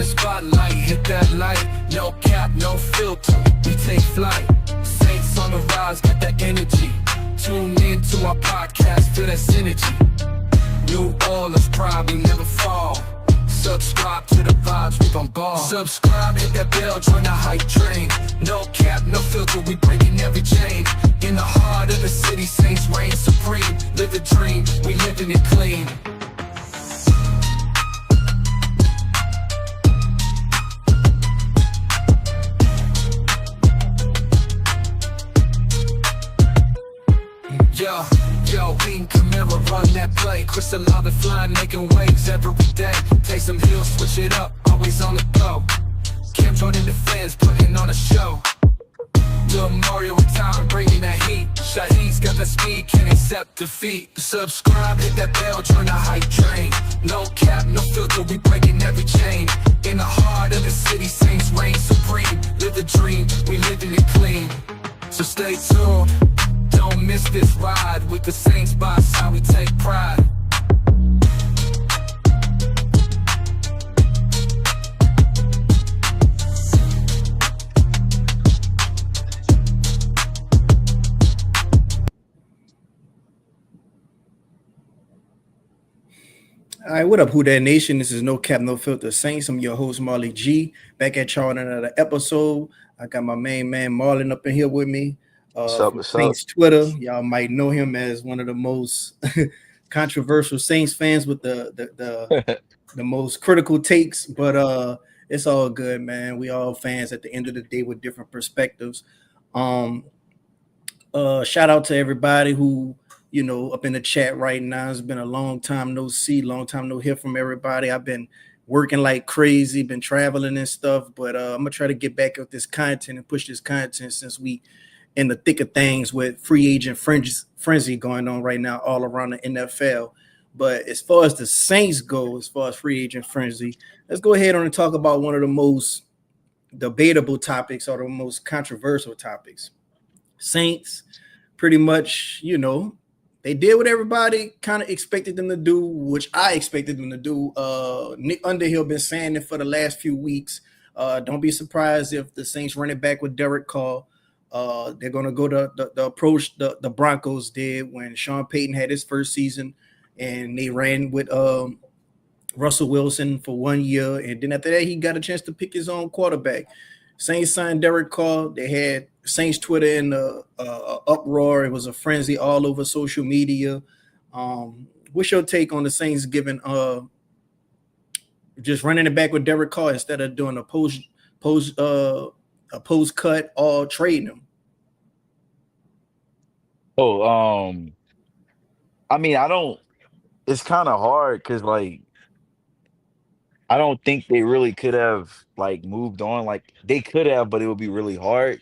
spotlight, hit that light. No cap, no filter, we take flight. Saints on the rise, got that energy. Tune in to our podcast, feel that synergy. New Orleans pride, we never fall. Subscribe to the vibes, we bombard. Subscribe, hit that bell, join the hype train. No cap, no filter, we breaking every chain. In the heart of the city, Saints reign supreme. Live the dream, we living it clean. Yo, King Camara run that play. Crystal Lava flying, making waves every day. Take some heels, switch it up, always on the go. Cam joining the fans, putting on a show. Lil Mario with time, bringing that heat. Shaheen's got that speed, can't accept defeat. Subscribe, hit that bell, join the hype train. No cap, no filter, we breaking every chain. In the heart of the city, Saints reign supreme. Live the dream, we living it clean. So stay tuned, don't miss this ride. With the Saints by our side, we take pride. All right, what up, Who Dat Nation? This is No Cap, No Filter Saints. I'm your host, Marley G. Back at y'all in another episode. I got my main man, Marlon, up in here with me. What's up? From What's Saints up? Twitter. Y'all might know him as one of the most controversial Saints fans with the most critical takes, but it's all good, man. We all fans at the end of the day with different perspectives. Shout out to everybody who, you know, up in the chat right now. It's been a long time no see, long time no hear from everybody. I've been working like crazy, been traveling and stuff, but I'm gonna try to get back with this content and push this content since we in the thick of things with free agent frenzy going on right now all around the NFL. But as far as the Saints go, as far as free agent frenzy, let's go ahead on and talk about one of the most debatable topics or the most controversial topics. Saints pretty much, you know, they did what everybody kind of expected them to do, which I expected them to do. Nick Underhill been saying it for the last few weeks. Don't be surprised if the Saints run it back with Derek Carr. They're going to go the approach the Broncos did when Sean Payton had his first season, and they ran with Russell Wilson for 1 year, and then after that he got a chance to pick his own quarterback. Saints signed Derek Carr. They had Saints Twitter in the uproar. It was a frenzy all over social media. What's your take on the Saints giving just running it back with Derek Carr instead of doing a post cut or trading him? I mean, it's kind of hard because, like, I don't think they really could have, like, moved on. Like, they could have, but it would be really hard.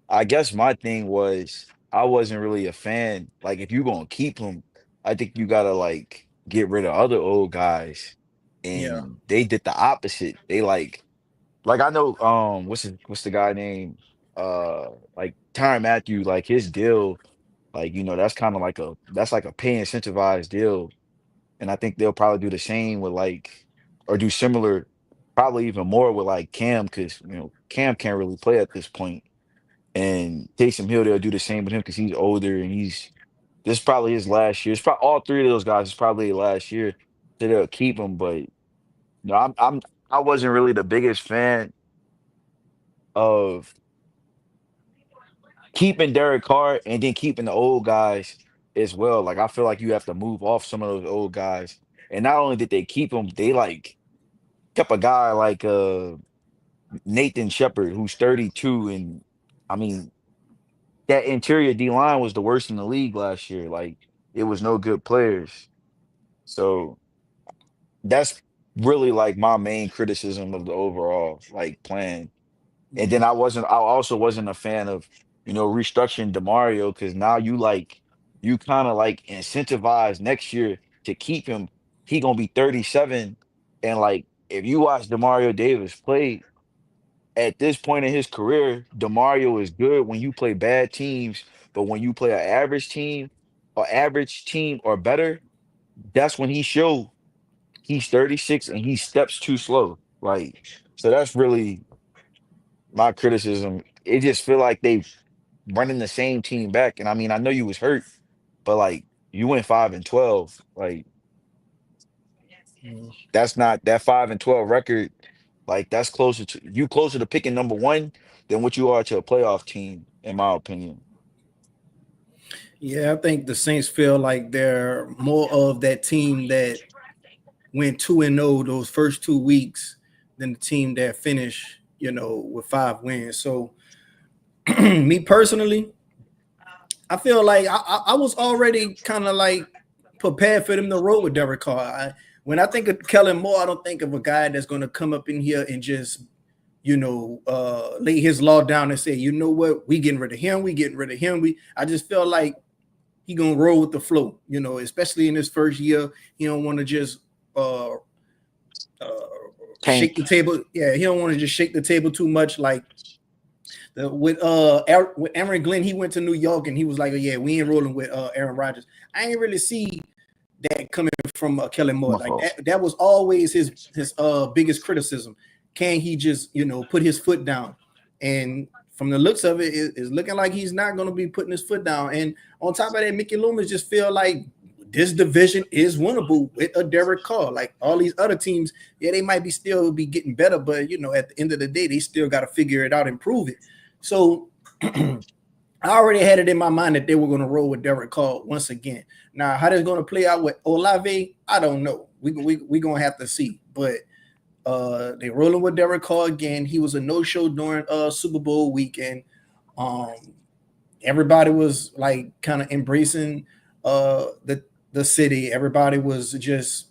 I guess my thing was I wasn't really a fan. Like, if you're gonna keep them, I think you gotta, like, get rid of other old guys. Yeah. And they did the opposite. They like I know what's the guy name? Like Tyrann Matthew, like his deal, like, that's kind of like a pay incentivized deal. And I think they'll probably do the same with, like, or do similar, probably even more with, like, Cam, because Cam can't really play at this point. And Taysom Hill, they'll do the same with him because he's older and this is probably his last year. It's probably all three of those guys is probably their last year. So they'll keep him. But I wasn't really the biggest fan of keeping Derek Carr and then keeping the old guys as well. Like, I feel like you have to move off some of those old guys. And not only did they keep him, they, like, kept a guy like Nathan Shepard, who's 32, and I mean that interior D line was the worst in the league last year. Like, it was no good players. So that's really, like, my main criticism of the overall, like, plan. And then I also wasn't a fan of, restructuring DeMario, because now you kind of, like, incentivize next year to keep him. He gonna be 37. And, like, if you watch DeMario Davis play at this point in his career, DeMario is good when you play bad teams, but when you play an average team or better, that's when he show he's 36 and he steps too slow. Like, so that's really my criticism. It just feel like they running the same team back. And I mean, I know you was hurt, but like you went 5-12. Like Mm. that's not that 5-12 record. Like that's closer to picking number one than what you are to a playoff team, in my opinion. Yeah, I think the Saints feel like they're more of that team that went 2-0 those first 2 weeks than the team that finished, with 5 wins. So me personally, I feel like I was already kind of like prepared for them to roll with Derek Carr. When I think of Kellen Moore, I don't think of a guy that's going to come up in here and just, lay his law down and say, you know what, we getting rid of him, we getting rid of him. I just feel like he gonna roll with the flow, especially in his first year. He don't want to just uh, uh, shake Tank. the table. Yeah, he don't want to just shake the table too much. Like with Aaron Glenn, he went to New York and he was like, oh, yeah, we ain't rolling with Aaron Rodgers. I ain't really see that coming from Kellen Moore. My Like fault. that was always his biggest criticism. Can he just put his foot down? And from the looks of it, it's looking like he's not going to be putting his foot down. And on top of that, Mickey Loomis just feel like this division is winnable with a Derek Carr. Like all these other teams, yeah, they might be still be getting better, but at the end of the day, they still got to figure it out and prove it. So I already had it in my mind that they were going to roll with Derek Carr once again. Now, how that's going to play out with Olave, I don't know. We going to have to see. But they rolling with Derek Carr again. He was a no-show during Super Bowl weekend. Um, Everybody was like kind of embracing the city. Everybody was just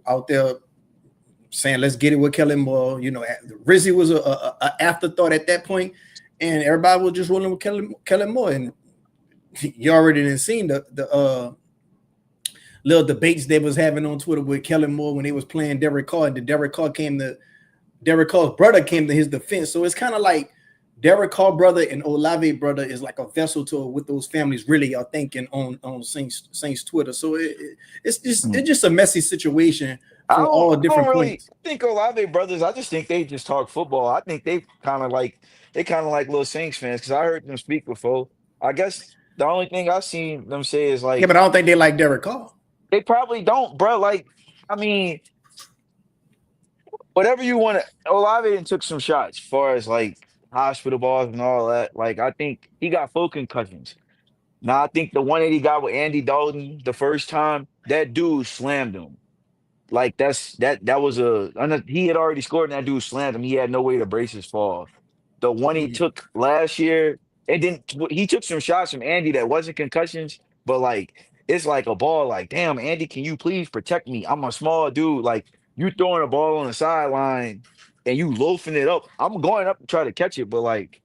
out there saying, let's get it with Kellen Moore. Rizzy was a afterthought at that point, and everybody was just rolling with Kellen Moore. And you already didn't seen the little debates they was having on Twitter with Kellen Moore when they was playing Derek Carr, and Derek Carr's brother came to his defense. So it's kind of like Derek Carr brother and Olave brother is like a vessel to what those families really are thinking on Saints Twitter. So it's just a messy situation I from don't all I don't different really points. think Olave brothers. I just think they just talk football. I think they kind of like little Saints fans because I heard them speak before. I guess the only thing I've seen them say is Yeah, like but I don't think they like Derek Carr. they probably don't, bro. Like, I mean, whatever you want to. Olave done took some shots as far as like hospital balls and all that. Like, I think he got full concussions. Now, I think the one that he got with Andy Dalton the first time, that dude slammed him. Like that was he had already scored and that dude slammed him. He had no way to brace his fall. The one he Mm, took last year, and then he took some shots from Andy that wasn't concussions, but like it's like a ball. Like, damn, Andy, can you please protect me? I'm a small dude. Like you throwing a ball on the sideline and you loafing it up. I'm going up to try to catch it, but like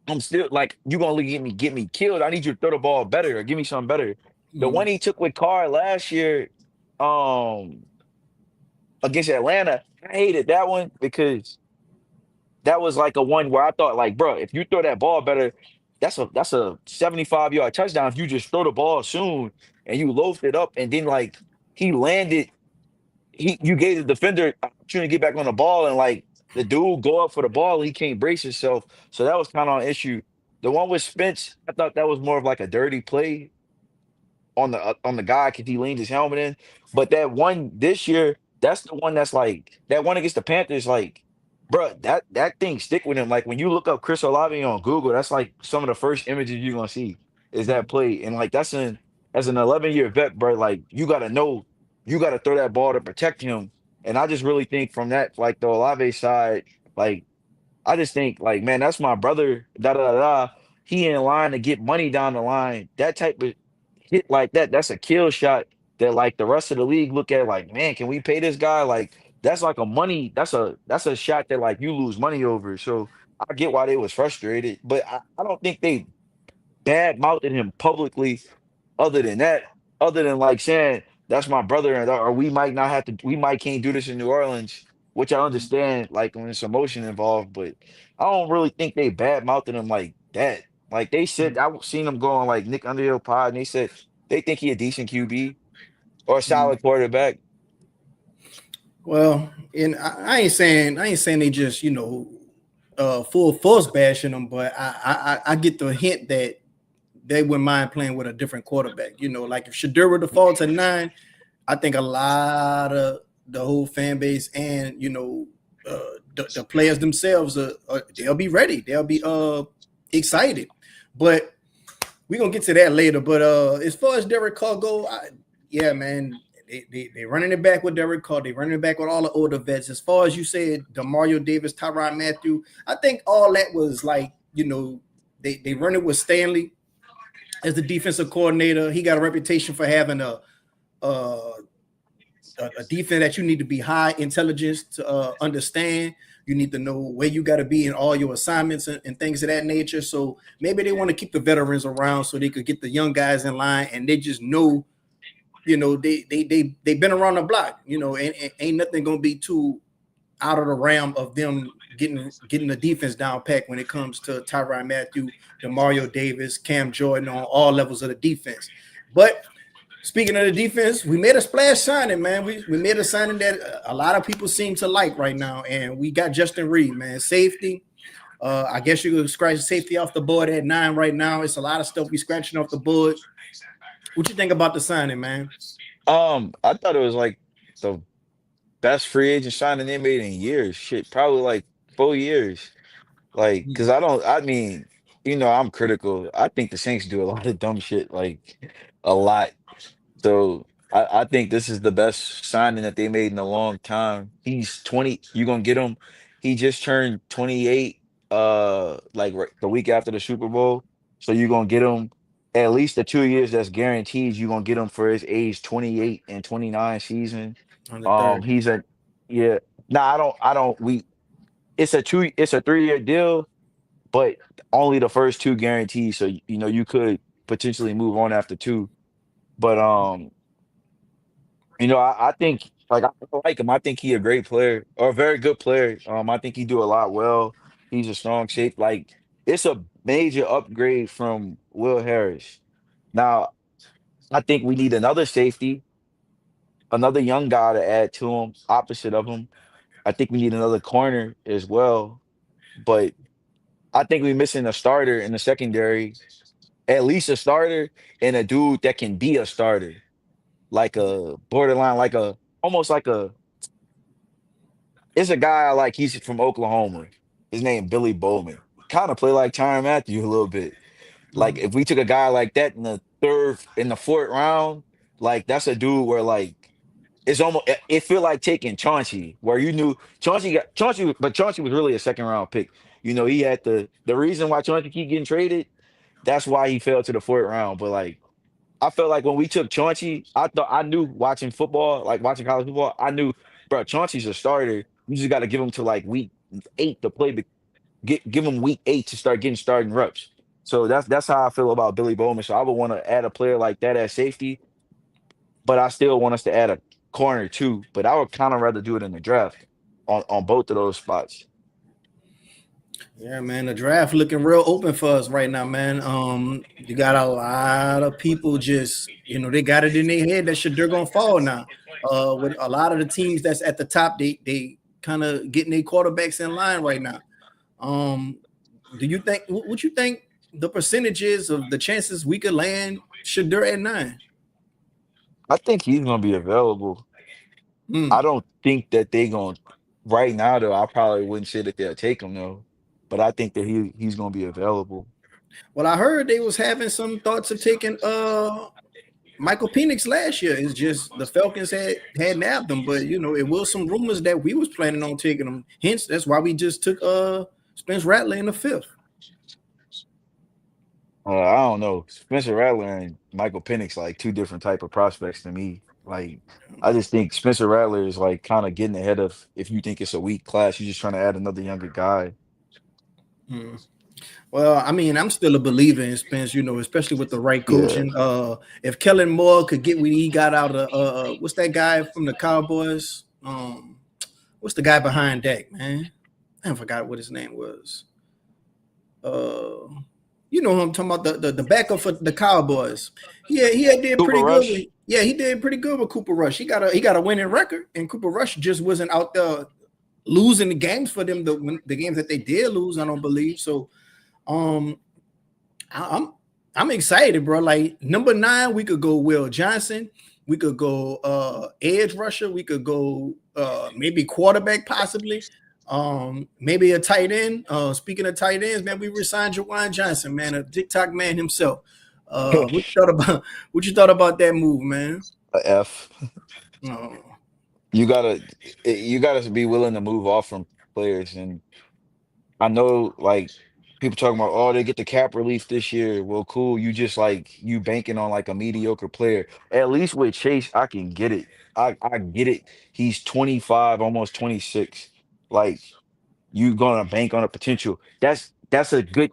I'm still like you gonna get me killed. I need you to throw the ball better or give me something better. The one mm, he took with Carr last year, um against Atlanta, I hated that one because that was like a one where I thought like, bro, if you throw that ball better, that's a 75-yard touchdown. If you just throw the ball soon and you loafed it up and then like he landed, you gave the defender an opportunity to get back on the ball and like the dude go up for the ball, he can't brace himself. So that was kind of an issue. The one with Spence, I thought that was more of like a dirty play on the guy because he leaned his helmet in. But that one this year, that's the one that's like that one against the Panthers. Like, bro, that thing stick with him. Like when you look up Chris Olave on Google, that's like some of the first images you're gonna see is that mm, play. And like that's an as an 11-year vet, bro. Like you gotta know you gotta throw that ball to protect him. And I just really think from that, like the Olave side, like I just think like, man, that's my brother. Da da da. Da. He in line to get money down the line. That type of hit like that, that's a kill shot that like the rest of the league look at like, man, can we pay this guy? Like that's like a money, that's a shot that like you lose money over. So I get why they was frustrated, but I don't think they bad mouthed him publicly other than that, other than like saying that's my brother and or we might can't do this in New Orleans, which I mm. understand like when there's emotion involved, but I don't really think they bad mouthed him like that. Like they said, I seen them go on like Nick Underhill pod, and they said they think he a decent QB or a Mm. solid quarterback. Well, and I ain't saying they just full force bashing them, but I get the hint that they wouldn't mind playing with a different quarterback. Like if Shadur were to fall to 9, I think a lot of the whole fan base and the players themselves they'll be ready. They'll be excited. But we're gonna get to that later. But as far as Derek Carr go, yeah, man, they running it back with Derek Carr. They running it back with all the older vets. As far as you said, Demario Davis, Tyrann Mathieu, I think all that was like they run it with Stanley as the defensive coordinator. He got a reputation for having a defense that you need to be high intelligence to understand. You need to know where you got to be in all your assignments and things of that nature. So maybe they want to keep the veterans around so they could get the young guys in line, and they just know, they've been around the block, and ain't nothing gonna be too out of the realm of them getting the defense down packed when it comes to Tyrann Mathieu, Demario Davis, Cam Jordan on all levels of the defense. But speaking of the defense, we made a splash signing, man. We made a signing that a lot of people seem to like right now, and we got Justin Reed, man, safety. I guess you could scratch safety off the board at 9 right now. It's a lot of stuff we scratching off the board. What you think about the signing, man? I thought it was like the best free agent signing they made in years. Shit, probably like 4 years. Like, cause I mean, I'm critical. I think the Saints do a lot of dumb shit, like a lot. So I think this is the best signing that they made in a long time. He's 20. You're gonna get him. He just turned 28 like the week after the Super Bowl. So you're gonna get him at least the 2 years that's guaranteed. You're gonna get him for his age 28 and 29 season. On the third. He's a yeah. Nah, I don't we it's a 3-year deal, but only the first two guaranteed. So you could potentially move on after two. But I think like I like him. I think he a great player or a very good player. I think he do a lot well. He's a strong shape. Like it's a major upgrade from Will Harris. Now, I think we need another safety, another young guy to add to him, opposite of him. I think we need another corner as well. But I think we're missing a starter in the secondary, at least a starter and a dude that can be a starter, like a borderline, like a almost like a it's a guy I like. He's from Oklahoma. His name Billy Bowman. Kind of play like Tyrann Matthew a little bit. Like if we took a guy like that in the fourth round, like that's a dude where like it's almost it feel like taking Chauncey, where you knew Chauncey was really a second round pick. He had the reason why Chauncey keep getting traded. That's why he fell to the fourth round. But like I felt like when we took Chauncey, I knew watching football, like watching college football, I knew, bro, Chauncey's a starter. You just got to give him to like week 8 to play, give him week 8 to start getting starting reps. So that's how I feel about Billy Bowman. So I would want to add a player like that at safety, but I still want us to add a corner too. But I would kind of rather do it in the draft on both of those spots. Yeah, man, the draft looking real open for us right now, man. You got a lot of people just, they got it in their head that shit they're gonna fall now. With a lot of the teams that's at the top, they kind of getting their quarterbacks in line right now. Do you think what you think the percentages of the chances we could land Shadur at 9? I think he's gonna be available. Hmm. I don't think that they going to right now though. I probably wouldn't say that they'll take him though, but I think that he's gonna be available. Well, I heard they was having some thoughts of taking Michael Penix last year. It's just the Falcons had nabbed them, but it was some rumors that we was planning on taking them. Hence, that's why we just took Spence Rattler in the 5th. I don't know. Spencer Rattler and Michael Penix like two different type of prospects to me. Like I just think Spencer Rattler is like kind of getting ahead of if you think it's a weak class, you're just trying to add another younger guy. Hmm. Well, I mean, I'm still a believer in Spence, especially with the right Yeah. coaching. If Kellen Moore could get what he got out of what's that guy from the Cowboys? What's the guy behind Dak, man? I forgot what his name was. You know who I'm talking about, the backup for the Cowboys. He did Cooper pretty good. Rush. Yeah, he did pretty good with Cooper Rush. He got a winning record, and Cooper Rush just wasn't out there losing the games for them. The games that they did lose, I don't believe. So, um, I'm excited, bro. Like number 9, we could go Will Johnson. We could go edge rusher. We could go maybe quarterback, possibly. Maybe a tight end. Speaking of tight ends, man, we resigned Jawan Johnson, man, a TikTok man himself. What you thought about what you thought about that move, man? A F. Oh, You gotta you gotta be willing to move off from players. And I know like people talking about, oh, they get the cap relief this year. Well, cool. You just like you banking on like a mediocre player. At least with Chase, I can get it. I get it. He's 25, almost 26. Like you gonna bank on a potential. That's a good.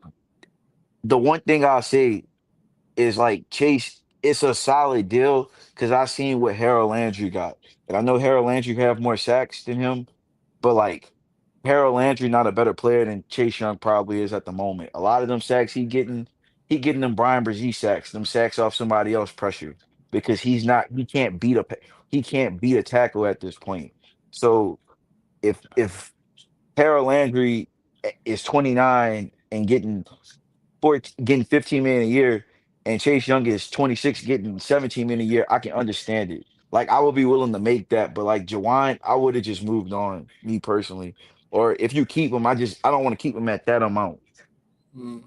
The one thing I'll say is like Chase, it's a solid deal because I seen what Harold Landry got. And I know Harold Landry have more sacks than him, but like Harold Landry not a better player than Chase Young probably is at the moment. A lot of them sacks he getting them Brian Brzee sacks, them sacks off somebody else pressure because he can't beat a tackle at this point. So if Harold Landry is 29 and getting 15 million a year, and Chase Young is 26 getting 17 million a year, I can understand it. Like I would be willing to make that, but like Jawan, I would have just moved on, me personally. Or if you keep him, I don't want to keep him at that amount. mm.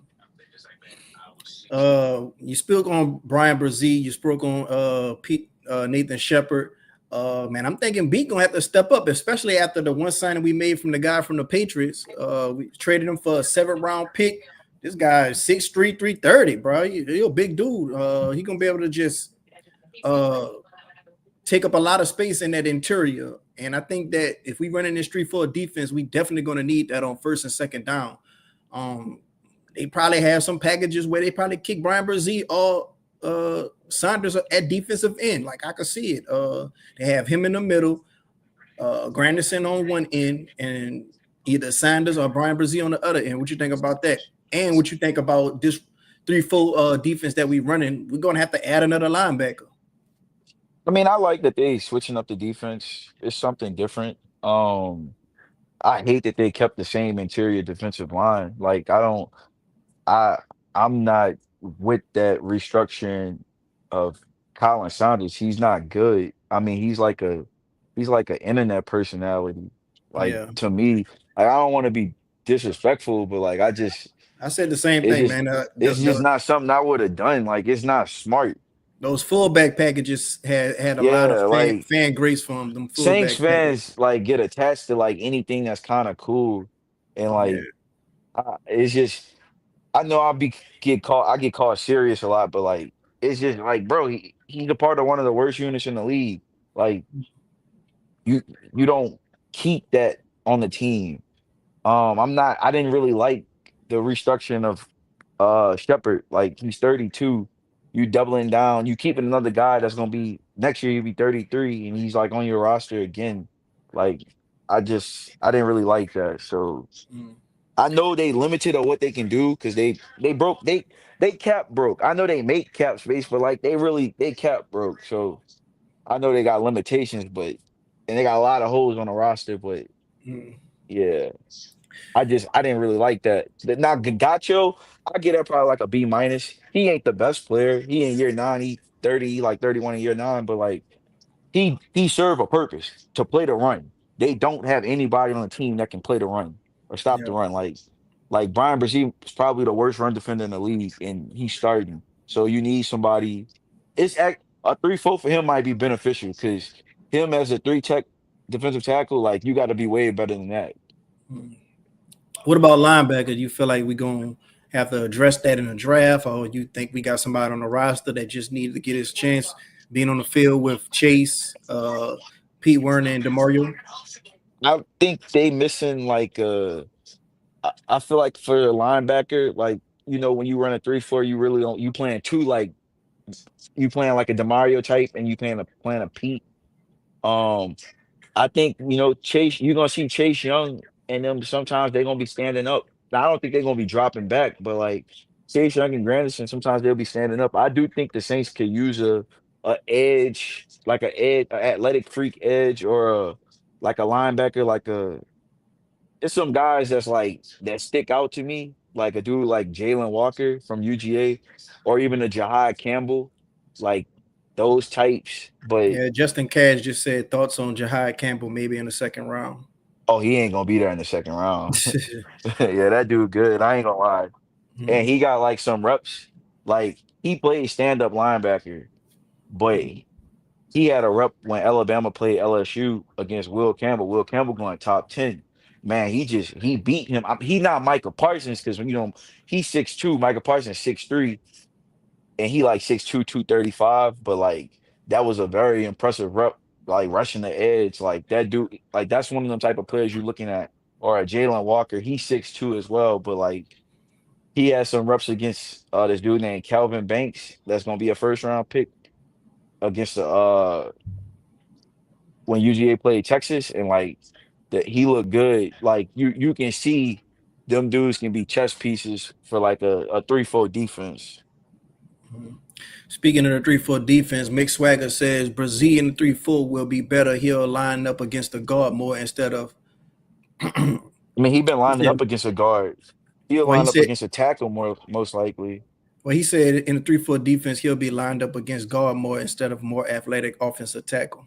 You spoke on Brian Brzee. You spoke on Nathan Shepard. Man, I'm thinking Beat gonna have to step up, especially after the one signing we made from the guy from the Patriots. We traded him for a 7th round pick. This guy is 6'3", 330, bro. He a big dude. He gonna be able to just uh take up a lot of space in that interior. And I think that if we run in this 3-4 defense, we definitely gonna need that on first and second down. Um, they probably have some packages where they probably kick Brian Brzee or Saunders at defensive end. Like I could see it. They have him in the middle, Granderson on one end, and either Sanders or Brian Brzee on the other end. What you think about that? And what you think about this 3-4 defense that we running? We're gonna have to add another linebacker. I mean, I like that they switching up the defense. It's something different. I hate that they kept the same interior defensive line. Like I I'm not with that restructuring of Colin Saunders. He's not good. I mean, he's like an internet personality. Like Yeah, to me, like I don't want to be disrespectful, but like I said the same it's thing, just man. it's just not something I would have done. Like it's not smart. Those fullback packages had a lot of Yeah, fan like fan grace from them Saints fullback packages. fans like get attached to like anything that's kind of cool, and Yeah, like it's just I know I get called serious a lot, but like it's just like bro, he's a part of one of the worst units in the league. Like you you don't keep that on the team. I didn't really like the restructuring of Shepard. Like he's 32. You doubling down, you keeping another guy that's gonna be next year, he'll be 33 and he's like on your roster again. Like I didn't really like that. So mm, I know they limited on what they can do because they cap broke. I know they make cap space, but like they cap broke. So I know they got limitations, but and they got a lot of holes on the roster, but mm, yeah. I didn't really like that. Now Gacho, I get that probably like a B minus. He ain't the best player. He in year 9, he 30, like 31 in year 9, but like he served a purpose to play the run. They don't have anybody on the team that can play the run or stop yeah, the run. Like Brian Brzee is probably the worst run defender in the league, and he's starting. So you need somebody. A 3-4 for him might be beneficial because him as a three tech defensive tackle, like you got to be way better than that. mm. What about linebacker? Do you feel like we're gonna have to address that in the draft, or you think we got somebody on the roster that just needed to get his chance being on the field with Chase, Pete Werner, and Demario? I think they missing like I feel like for a linebacker, like when you run a 3-4, you really don't you playing two like you playing like a Demario type and you playing a Pete. Um I think Chase. You're gonna see Chase Young and them. Sometimes they're gonna be standing up. Now, I don't think they're gonna be dropping back, but like Chase Young and Granderson, sometimes they'll be standing up. I do think the Saints could use a a edge, like a edge, a athletic freak edge, or like a linebacker, like a. It's some guys that's like that stick out to me, like a dude like Jalen Walker from UGA, or even a Jahad Campbell, like those types. But Yeah, Justin Cash just said thoughts on Jahad Campbell maybe in the second round. oh, he ain't gonna be there in the second round. Yeah, that dude good. I ain't gonna lie. And Mhm, he got like some reps. Like he played stand up linebacker, but mhm. he had a rep when Alabama played LSU against Will Campbell. Will Campbell going top 10. Man, he beat him. He not Michael Parsons because when you know he's 6'2", Michael Parsons 6'3", and he like 6'2", 235. But like that was a very impressive rep, like rushing the edge. Like that dude, like that's one of them type of players you're looking at. Or a Jalen Walker, he's 6'2" as well, but like he has some reps against this dude named Calvin Banks. That's gonna be a first round pick against the when UGA played Texas, and like that he looked good. Like you can see them dudes can be chess pieces for like a 3-4 defense. Speaking of the 3-4 defense, Mick Swagger says Brazil in the 3-4 will be better. He'll line up against the guard more instead of. I mean, he been He lining said, up against a guard. He'll well, he line up said, against a tackle more most likely. well, he said in the 3-4 defense, he'll be lined up against guard more instead of more athletic offensive tackle.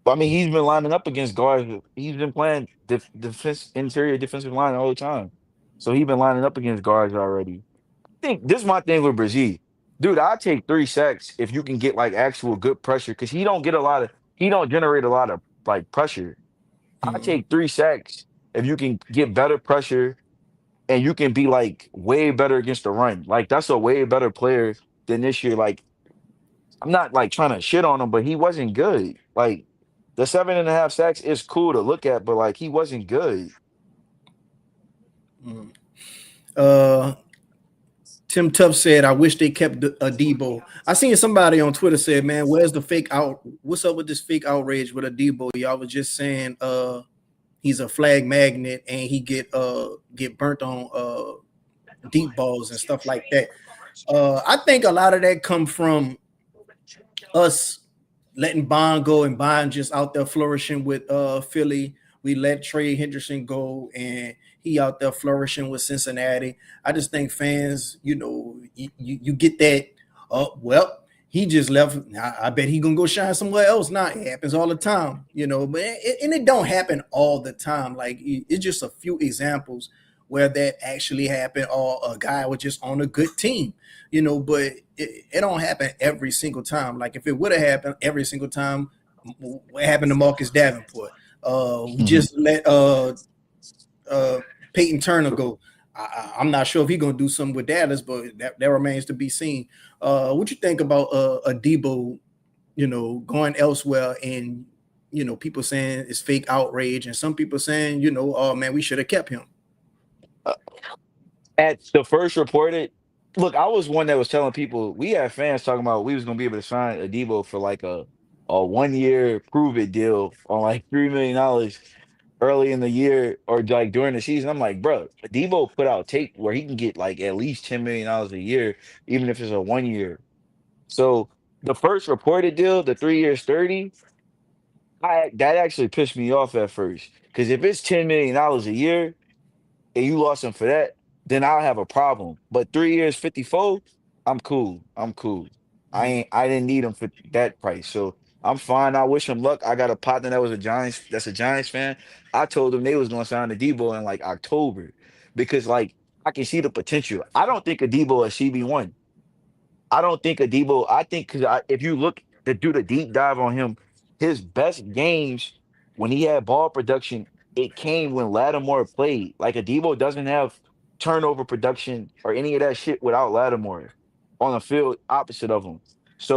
But I mean, he's been lining up against guards. He's been playing defense interior defensive line all the time. So he's been lining up against guards already. Think this is my thing with Brazil. Dude, I take 3 sacks if you can get like actual good pressure because he don't generate a lot of like pressure. I Mhm. take 3 sacks if you can get better pressure and you can be like way better against the run. Like that's a way better player than this year. Like I'm not like trying to shit on him, but he wasn't good. Like the 7.5 sacks is cool to look at, but like he wasn't good. Mhm. Uh, Tim Tuff said, "I wish they kept Debo." I seen somebody on Twitter said, "Man, where's the fake out? What's up with this fake outrage with Debo? Y'all was just saying, he's a flag magnet and he get burnt on deep balls and stuff like that." I think a lot of that come from us letting Bond go and Bond just out there flourishing with Philly. We let Trey Henderson go and he out there flourishing with Cincinnati. I just think fans, you get that. Well, he just left. I bet he gonna go shine somewhere else. Now it happens all the time, but it don't happen all the time. Like it's just a few examples where that actually happened, or a guy was just on a good team, but it don't happen every single time. Like if it would have happened every single time, what happened to Marcus Davenport? We Mhm. just let uh, Peyton Turner go. I'm not sure if he's gonna do something with Dallas, but that remains to be seen. What you think about a Debo, going elsewhere, and people saying it's fake outrage, and some people saying, oh man, we should have kept him. Uh, At the first reported, look, I was one that was telling people we had fans talking about we was gonna be able to sign a Debo for like a 1 year prove it deal on like $3 million early in the year or like during the season. I'm like, bro, Debo put out tape where he can get like at least $10 million a year, even if it's a 1 year. So the first reported deal, the 3 years 30, that actually pissed me off at first. Because if it's $10 million a year and you lost him for that, then I'll have a problem. But 3 years 54, I'm cool. I'm cool. Mm, I didn't need him for that price. So I'm fine. I wish him luck. I got a partner that's a Giants fan. I told them they was gonna sign the Debo in like October because like I can see the potential. I don't think a Debo is CB1. I don't think Adebo. I think because if you look to do the deep dive on him, his best games when he had ball production, it came when Lattimore played. Like Adebo doesn't have turnover production or any of that shit without Lattimore on the field opposite of him.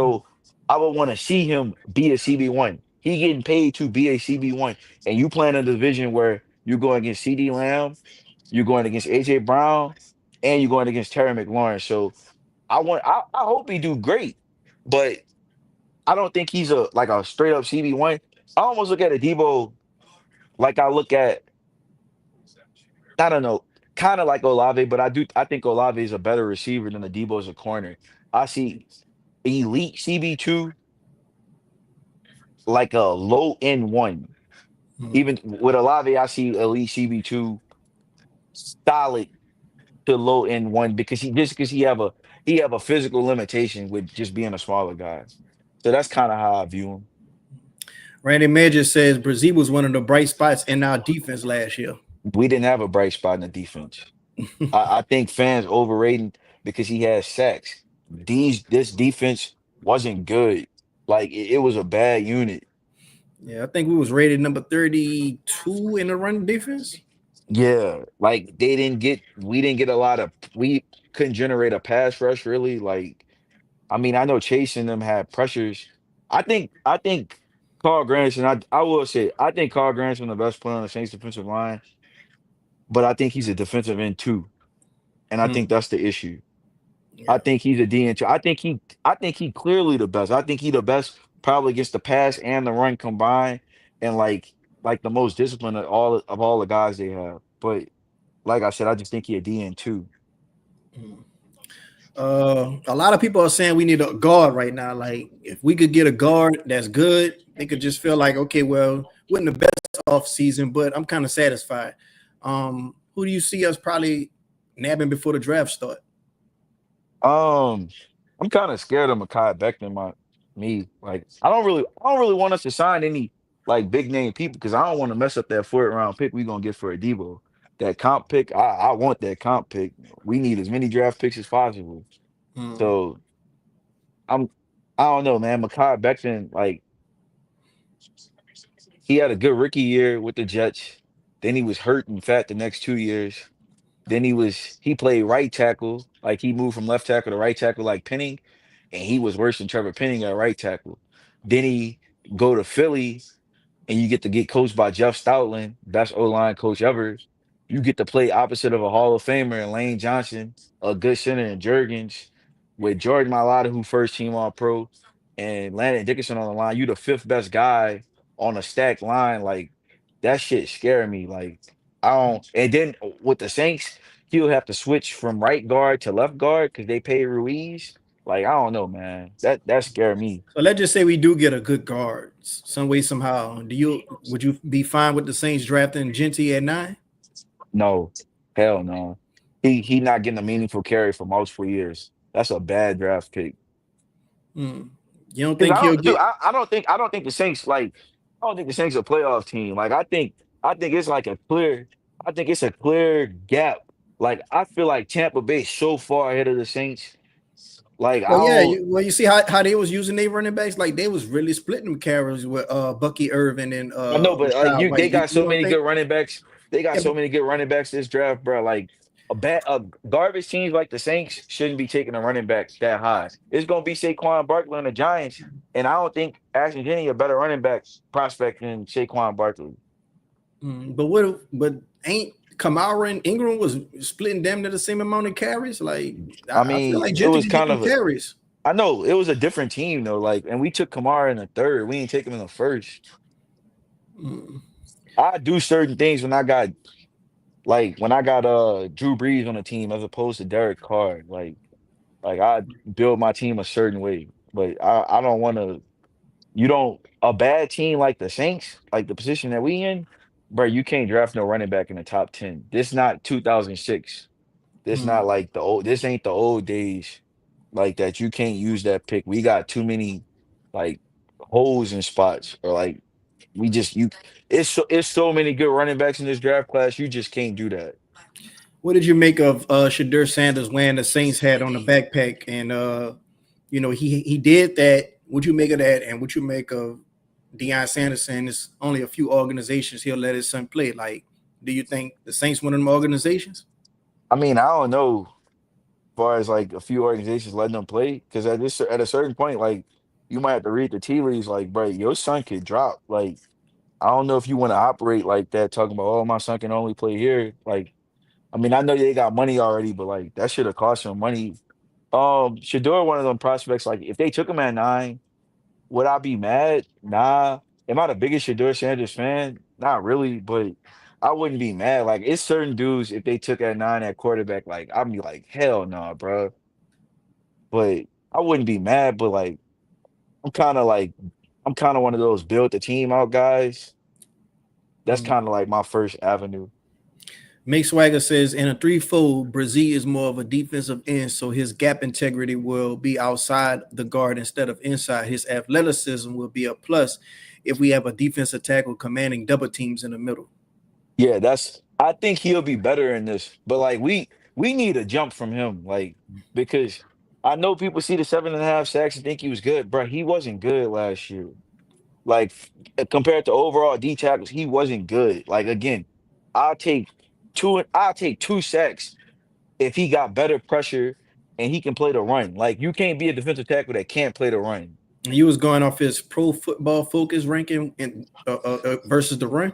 mm, So I would want to see him be a CB1. He getting paid to be a CB1, and you playing a division where you're going against CD Lamb, you're going against AJ Brown, and you're going against Terry McLaurin. So I hope he do great, but I don't think he's a like a straight up CB1. I almost look at a Debo like I look at I don't know, kind of like Olave, but I think Olave is a better receiver than the Debo is a corner. I see elite CB2 like a low end one. Mm. Even with Olave, I see elite CB2 solid to low end one because he have a physical limitation with just being a smaller guy. So that's kind of how I view him. Randy Major says Brazil was one of the bright spots in our defense last year. We didn't have a bright spot in the defense. I think fans overrating because he has sacks. This defense wasn't good. Like it was a bad unit. Yeah, I think we was rated number 32 in the run defense. Yeah, like we didn't get a lot of we couldn't generate a pass rush really. Like I mean, I know Chase and them had pressures. I think Carl Granderson, I will say I think Carl Granderson the best player on the Saints defensive line, but I think he's a defensive end too. And I think Mm, that's the issue. I yeah. think he's a DN too. I think he clearly the best. I think he the best probably against the pass and the run combined and like the most disciplined of all the guys they have. But like I said, I just think he a DN too. Mm. A lot of people are saying we need a guard right now. Like, if we could get a guard that's good, they could just feel like, okay, well, we're in the best off season, but I'm kind of satisfied. Who do you see us probably nabbing before the draft start? Um, I'm kind of scared of Mekhi Becton, me. Like, I don't really want us to sign any like big name people because I don't want to mess up that fourth round pick we gonna get for a Debo. That comp pick, I want that comp pick. We need as many draft picks as possible. Mm, So I'm, I don't know, man. Mekhi Becton, like, he had a good rookie year with the Jets. Then he was hurt and fat the next 2 years. Then he played right tackle, like he moved from left tackle to right tackle like Penning, and he was worse than Trevor Penning at right tackle. Then he go to Philly and you get to get coached by Jeff Stoutland, best O line coach ever. You get to play opposite of a Hall of Famer and Lane Johnson, a good center in Jurgens, with Jordan Mailata, who first team All Pro, and Landon Dickerson on the line. You the fifth best guy on a stacked line. Like that shit scare me. Like I don't. And then with the Saints, he'll have to switch from right guard to left guard because they pay Ruiz. Like I don't know, man. That scare me. So let's just say we do get a good guard some way, somehow. Would you be fine with the Saints drafting Genty at 9? No, hell no. He not getting a meaningful carry for multiple years. That's a bad draft pick. Mm. You don't Because think he'll get I don't think the Saints like I don't think the Saints a playoff team. Like I think it's like a clear I think it's a clear gap. Like I feel like Tampa Bay so far ahead of the Saints. Like I Well, yeah. don't You see how they was using their running backs, like they was really splitting them carries with Bucky Irvin and I know, but like Rashad they White. got You so don't many think? good running backs. They got Yeah, but so many good running backs this draft, bro. Like a garbage teams like the Saints shouldn't be taking a running back that high. It's gonna be Saquon Barkley on the Giants, and I don't think Ashton Jennings a better running back prospect than Saquon Barkley. but ain't Kamara and Ingram was splitting them to the same amount of carries? Like I I feel mean, like it Genty was could get kind them of a carries. I know it was a different team though. Like, and we took Kamara in the third. We didn't take him in the first. Mm. I do certain things when I got Drew Brees on the team as opposed to Derek Carr. Like I build my team a certain way, but I don't want to. You don't a bad team like the Saints, like the position that we in, bro. You can't draft no running back in the top 10. This not 2006. This not Mm. like the old. This ain't the old days like that. You can't use that pick. We got too many like holes in spots or like we just you. It's so many good running backs in this draft class. You just can't do that. What did you make of Shadur Sanders wearing the Saints hat on the backpack? And he did that. What you make of that? And what you make of Deion Sanders saying there's only a few organizations he'll let his son play? Like, do you think the Saints one of them organizations? I mean, I don't know. Far as like a few organizations letting them play because at a certain point like you might have to read the tea leaves like bro your son could drop like I don't know if you want to operate like that talking about oh my son can only play here like I mean I know they got money already but like that should have cost them money. Shador one of them prospects like if they took him at 9 would I be mad? Nah. Am I the biggest Shador Sanders fan? Not really, but I wouldn't be mad. Like it's certain dudes if they took at 9 at quarterback, like I'd be like, hell no, bro. But I wouldn't be mad, but like I'm kind of like I'm kind of one of those build the team out guys. That's Mm. kind of like my first avenue. Mick Swagger says in a threefold, Brazil is more of a defensive end, so his gap integrity will be outside the guard instead of inside. His athleticism will be a plus if we have a defensive tackle commanding double teams in the middle. Yeah, that's I think he'll be better in this, but like we need a jump from him, like because I know people see the 7.5 sacks and think he was good, bro. He wasn't good last year. Like compared to overall D tackles, he wasn't good. Like again, I'll take I'll take 2 sacks if he got better pressure and he can play the run. Like you can't be a defensive tackle that can't play the run. He was going off his pro football focus ranking in, versus the run.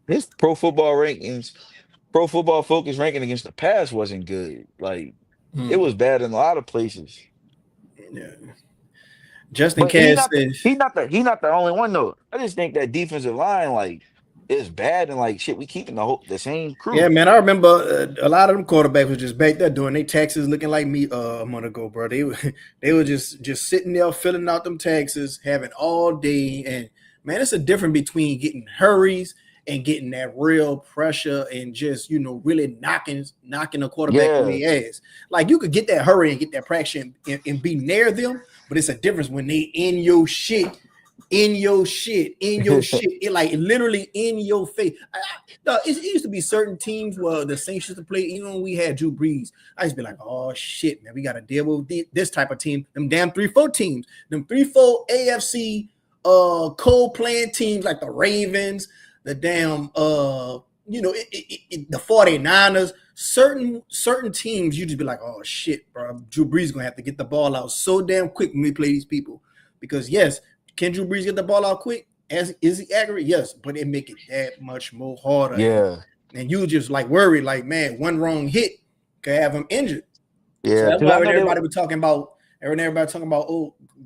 His pro football focus ranking against the pass wasn't good. Like it Hmm. was bad in a lot of places. Yeah. Justin But Cass says, he not the only one though. I just think that defensive line like is bad and like shit. We keeping the same yeah, crew. man, I remember a lot of them quarterbacks was just back there doing their taxes, looking like me a month ago, bro. They were they were just sitting there filling out them taxes, having all day, and man, it's a difference between getting hurries and getting that real pressure and just really knocking a quarterback on Yeah. the ass. Like you could get that hurry and get that pressure and be near them, but it's a difference when they in your shit, it like literally in your face. It used to be certain teams where the Saints used to play. Even when we had Drew Brees, I used to be like, "Oh shit, man, we got to deal with this type of team." Them damn 3-4 teams, them 3-4 AFC cold playing teams like the Ravens, the damn the 49ers. Certain teams, you just be like, "Oh shit, bro, Drew Brees gonna have to get the ball out so damn quick when we play these people." Because yes, can Drew Brees get the ball out quick? Is he accurate? Yes, but it make it that much more harder. Yeah. And you just like worried, like, man, one wrong hit could have him injured. So Yeah. that's Because why I when know everybody talking about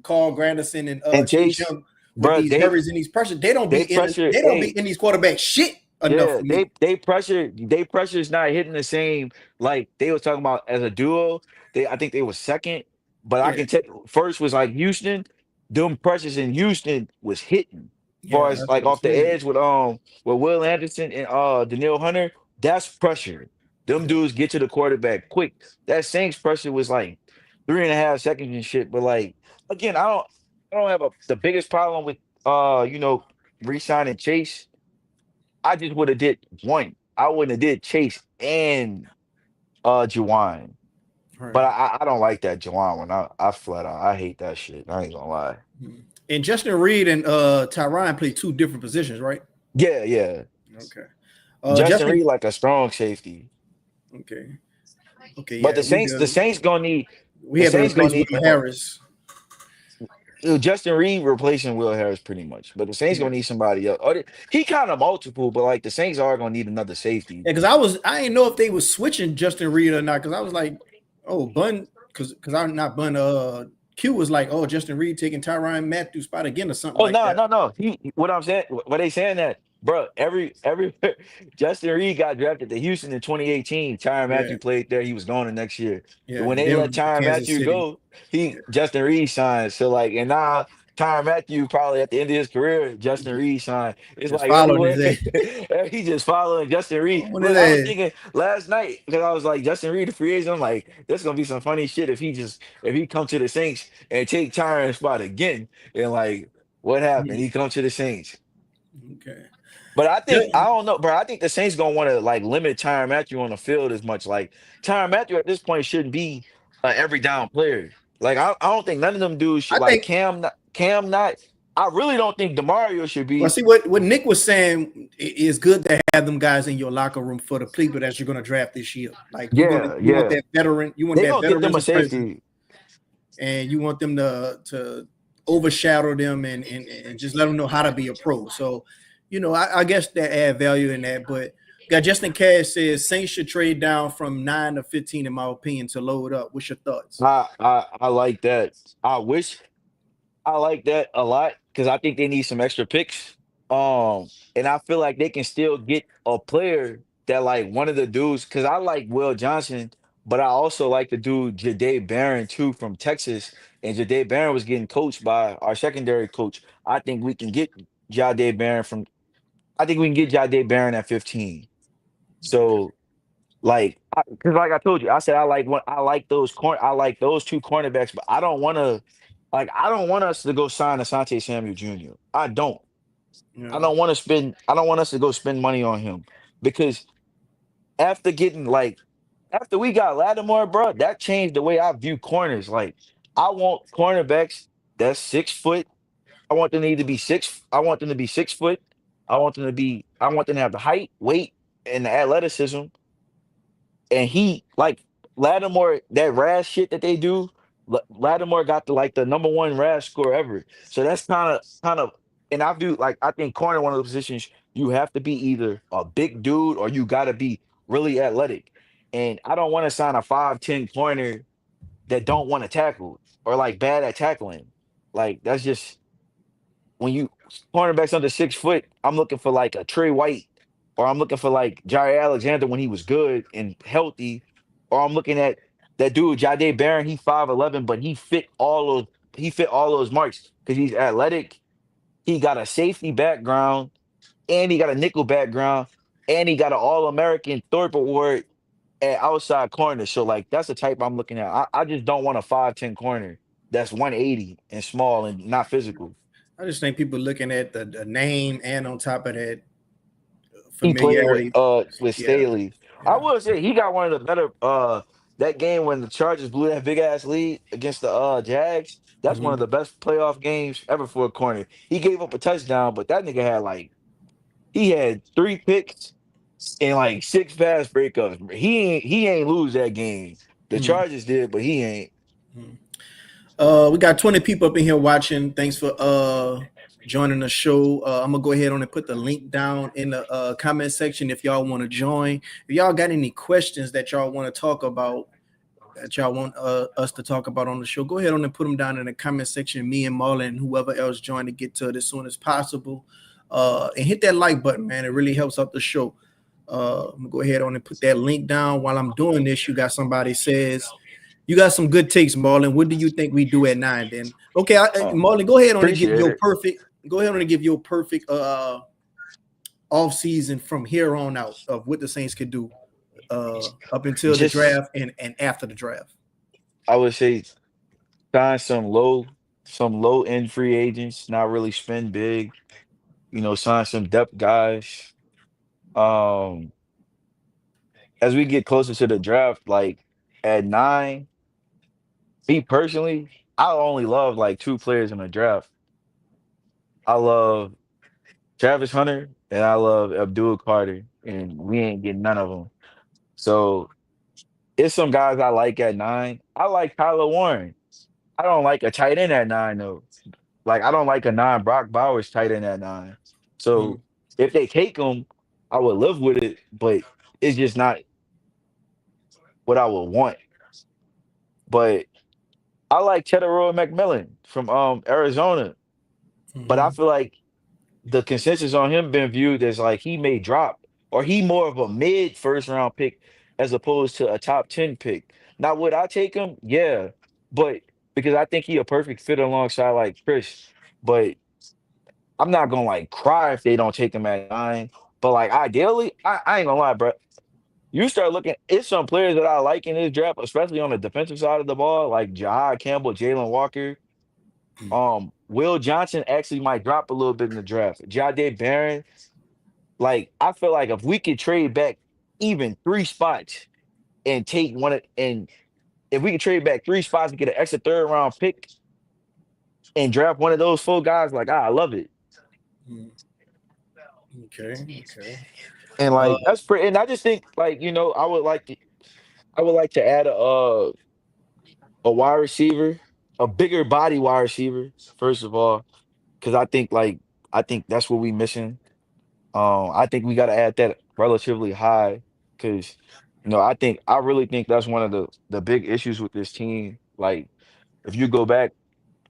Carl Granderson and and Chase Chase, Young with bro, these hurries and these pressures, they don't be they in pressure. they don't be Hey, in these quarterbacks shit enough yeah, for me. they pressure is not hitting the same like they was talking about as a duo. I think they was second, but I Yeah, can tell first was like Houston. Them pressures in Houston was hitting. yeah, Far as that's like what I'm off the saying. edge with Will Anderson and Daniil Hunter, that's pressure. Them Yeah. dudes get to the quarterback quick. That Saints pressure was like 3.5 seconds and shit. But like again, I don't have the biggest problem with re-signing Chase. I just would have did one. I wouldn't have did Chase and Juwan. All But right. I don't like that Juwan one. I flat out I hate that shit. I ain't gonna lie. And Justin Reed and Tyron play two different positions, right? Yeah, yeah. Okay. Justin Justin. Reed like a strong safety. Okay. Okay. But Yeah, we The do. Saints gonna need We the had to Saints gonna replace need Will Harris. Justin Reed replacing Will Harris pretty much. But the Saints Yeah. gonna need somebody else. He kind of multiple, but like the Saints are gonna need another safety. Yeah, because I didn't know if they was switching Justin Reed or not. Because I was like, oh, Bun, because I'm not Bun. Q was like, oh, Justin Reed taking Tyron Matthew spot again or something Oh like no, that. no, no. What I'm saying, what they saying that, bro? Every Justin Reed got drafted to Houston in 2018. Tyrann Yeah, Matthew played there. He was gone the next year. yeah, When and they let then Tyrann Kansas Matthew City. go, Yeah, he Justin Reed signed. So like, and now Tyrann Matthew probably at the end of his career, Justin Reed signed. It's just like following everywhere his ass. he just following Justin Reed. On his Look, I was ass. thinking last night because I was like Justin Reed, the free agent. I'm like, there's gonna be some funny shit if he come to the Saints and take Tyrann's spot again. And like, what happened? He come to the Saints. Okay. But Yeah, I don't know, bro. I think the Saints gonna want to like limit Tyrann Matthew on the field as much. Like Tyrann Matthew at this point shouldn't be an every down player. Like I don't think none of them dudes should I like think. Cam not. I really don't think Demario should Well, be. see what Nick was saying is good to have them guys in your locker room for the people that you're gonna draft this year. Like Yeah, you want yeah. that veteran, They gonna get them a presence, safety. and you want them to overshadow them and just let them know how to be a pro. So, I guess that add value in that. But got Justin Cash says Saints should trade down from 9 to 15, in my opinion, to load up. What's your thoughts? I like that. I wish I like that a lot because I think they need some extra picks. And I feel like they can still get a player that like one of the dudes because I like Will Johnson, But I also like the dude Jade Barron too from Texas, and Jade Barron was getting coached by our secondary coach. I think we can get Jade Barron from. I think we can get Jade Barron at 15. So like, because like I told you, I said I like those two cornerbacks, but I don't want to. Like I don't want us to go sign Asante Samuel Jr. I don't. I Yeah. don't want to spend. I don't want us to go spend money on him because after getting like after we got Lattimore, bro, that changed the way I view corners. Like I want cornerbacks that's 6 foot. I want them to either be six. I want them to be 6 foot. I want them to be. I want them to have the height, weight, and the athleticism. And he like Lattimore, that Raz shit that they do. Lattimore got the like the number one Raz score ever. So that's kind of. And I do like I think corner one of the positions you have to be either a big dude or you got to be really athletic. And I don't want to sign a 5'10" corner that don't want to tackle or like bad at tackling. Like that's just when you cornerbacks under 6 foot, I'm looking for like a Trey White, or I'm looking for like Jair Alexander when he was good and healthy, or I'm looking at that dude Jade Barron. He 5'11", but he fit all those marks because he's athletic. He got a safety background, and he got a nickel background, and he got an All American Thorpe Award at outside corner. So like that's the type I'm looking at. I just don't want a 5'10" corner that's 180 and small and not physical. I just think people looking at the name and on top of that He played familiarity. with Yeah, Staley. I yeah. will say he got one of the better that game when the Chargers blew that big ass lead against the Jags. That's one of Mhm. the best playoff games ever for a corner. He gave up a touchdown, but that nigga had like he had 3 picks and like 6 pass breakups. He ain't lose that game. The Mhm. Chargers did, but he ain't. Mhm. We got 20 people up in here watching. Thanks for joining the show. I'm gonna go ahead on and put the link down in the comment section if y'all want to join. If y'all got any questions that y'all want to talk about, that y'all want us to talk about on the show, go ahead on and put them down in the comment section. Me and Marlon and whoever else join to get to it as soon as possible. And hit that like button, man. It really helps out the show. I'm gonna go ahead on and put that link down. While I'm doing this, you got somebody says you got some good takes, Marlon. What do you think we do at 9? Then okay, Oh, Marlon, go ahead on and give appreciate your it. perfect. Go ahead on and give your perfect off season from here on out of what the Saints could do up until the Just draft and after the draft. I would say sign some low end free agents, not really spend big. Sign some depth guys. Um, as we get closer to the draft, like at 9, me personally, I only love like two players in the draft. I love Travis Hunter and I love Abdul Carter, and we ain't getting none of them. So it's some guys I like at 9. I like Tyler Warren. I don't like a tight end at 9 though. Like I don't like a 9 Brock Bowers tight end at 9. Mm, So if they take him, I would live with it, but it's just not what I would want. But I like Cheddar McMillan from Arizona, but I mhm, feel like the consensus on him been viewed as like he may drop or he more of a mid first round pick as opposed to a top 10 pick. Now would I take him? Yeah, but because I think he a perfect fit alongside like Chris, but I'm not gonna like cry if they don't take him at 9. But like ideally, I ain't gonna lie, bro. You start looking, it's some players that I like in this draft, especially on the defensive side of the ball, like Jahad Campbell, Jalen Walker. Will Johnson actually might drop a little bit in the draft. Jade Barron, like I feel like if we could trade back even 3 spots and take and if we could trade back 3 spots and get an extra third round pick and draft one of those 4 guys, like I love it. mm. Okay, okay. And Uh, like that's pretty. And I just think like I would like to add a wide receiver, a bigger body wide receiver first of all, because I think that's what we missing. I think we got to add that relatively high because I really think that's one of the big issues with this team. Like if you go back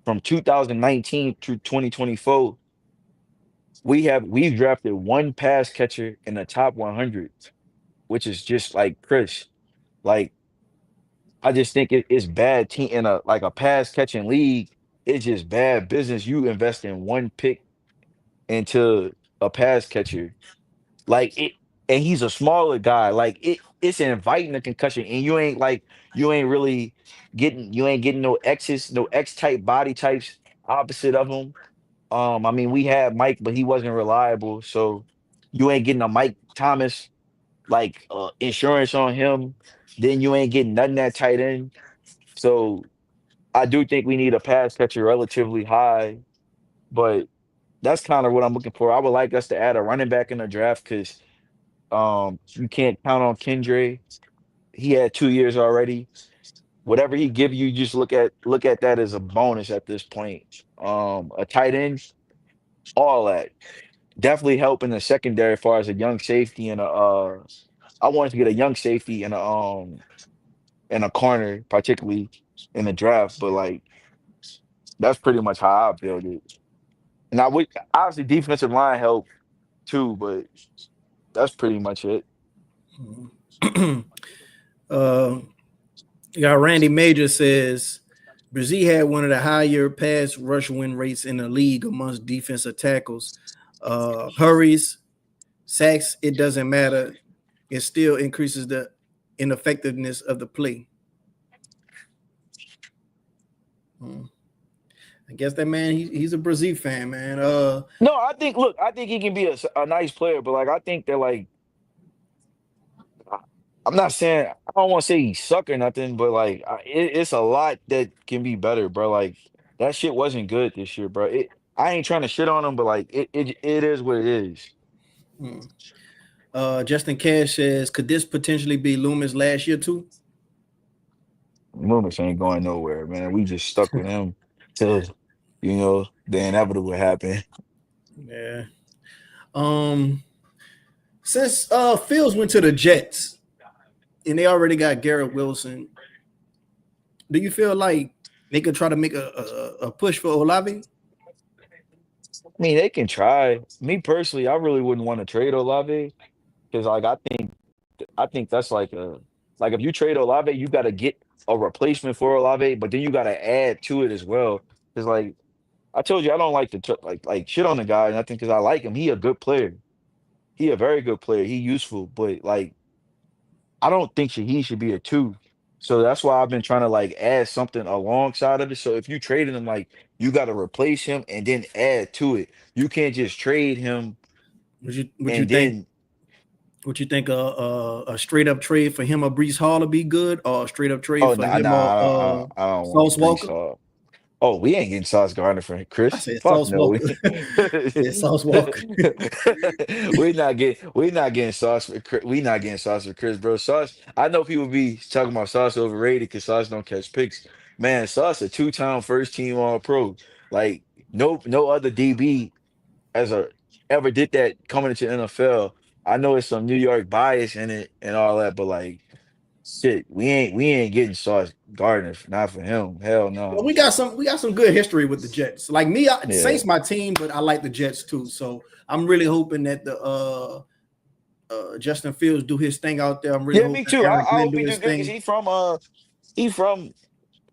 from 2019 to 2024, we've drafted one pass catcher in the top 100, which is just like Chris. Like I just think it's bad team in a like a pass catching league. It's just bad business. You invest in one pick into a pass catcher, like it, and he's a smaller guy. Like it's inviting a concussion, and you ain't really you ain't getting no X's, no X type body types opposite of him. I mean, we had Mike, but he wasn't reliable, so you ain't getting a Mike Thomas like insurance on him. Then you ain't getting nothing that tight end. So I do think we need a pass catcher relatively high, but that's kind of what I'm looking for. I would like us to add a running back in the draft because you can't count on Kendra. He had 2 years already. Whatever he give you, just look at that as a bonus at this point. A tight end, all that definitely help in the secondary as far as a young safety and a I wanted to get a young safety and a corner, particularly in the draft, but like that's pretty much how I build it. And I would obviously defensive line help too, but that's pretty much it. uh, you got Randy Major says Brzee had one of the higher pass rush win rates in the league amongst defensive tackles. Hurries, sacks, it doesn't matter. It still increases the ineffectiveness of the play. I guess that man, he's a Brazil fan, man. No, I think look, I think he can be a nice player, but like I think that like I- I'm not saying I don't want to say he suck or nothing, but like it's a lot that can be better, bro. Like that shit wasn't good this year, bro. I ain't trying to shit on him, but like it is what it is. Hmm. Justin Cash says, could this potentially be Loomis last year too? Loomis ain't going nowhere, man. We just stuck with him till the inevitable happened. Yeah. Since Fields went to the Jets and they already got Garrett Wilson, do you feel like they could try to make a push for Olave? I mean, they can try. Me personally, I really wouldn't want to trade Olave because like I think that's like if you trade Olave, you got to get a replacement for Olave, but then you got to add to it as well. Because like I told you, I don't like to like shit on the guy, and I think because I like him, he a good player. He a very good player. He useful, but like I don't think he should be a two. So that's why I've been trying to like add something alongside of it. So if you traded him, like you got to replace him and then add to it. You can't just trade him Would you and think then would you think a straight up trade for him or Brees Hall would be good, or a straight up trade oh for nah him or I don't Sauce want Brees Walker? Hall. Oh, we ain't getting Sauce Gardner for I Chris. said Fuck Sauce no. Walker. I said Sauce Walker. We not getting Sauce for Chris. We not getting Sauce for Chris, bro. Sauce. I know people be talking about Sauce overrated because Sauce don't catch picks. Man, Sauce a two-time first team All Pro. Like no other DB as a ever did that coming into NFL. I know it's some New York bias in it and all that, but like shit, we ain't getting Sauce Gardner, not for him. Hell Well, no. we got some good history with the Jets. Like me, Yeah. Saints my team, but I like the Jets too. So I'm really hoping that the Justin Fields do his thing out there. I'm really Yeah, me hoping too. Aaron I Glenn hope do he do his good because thing. he from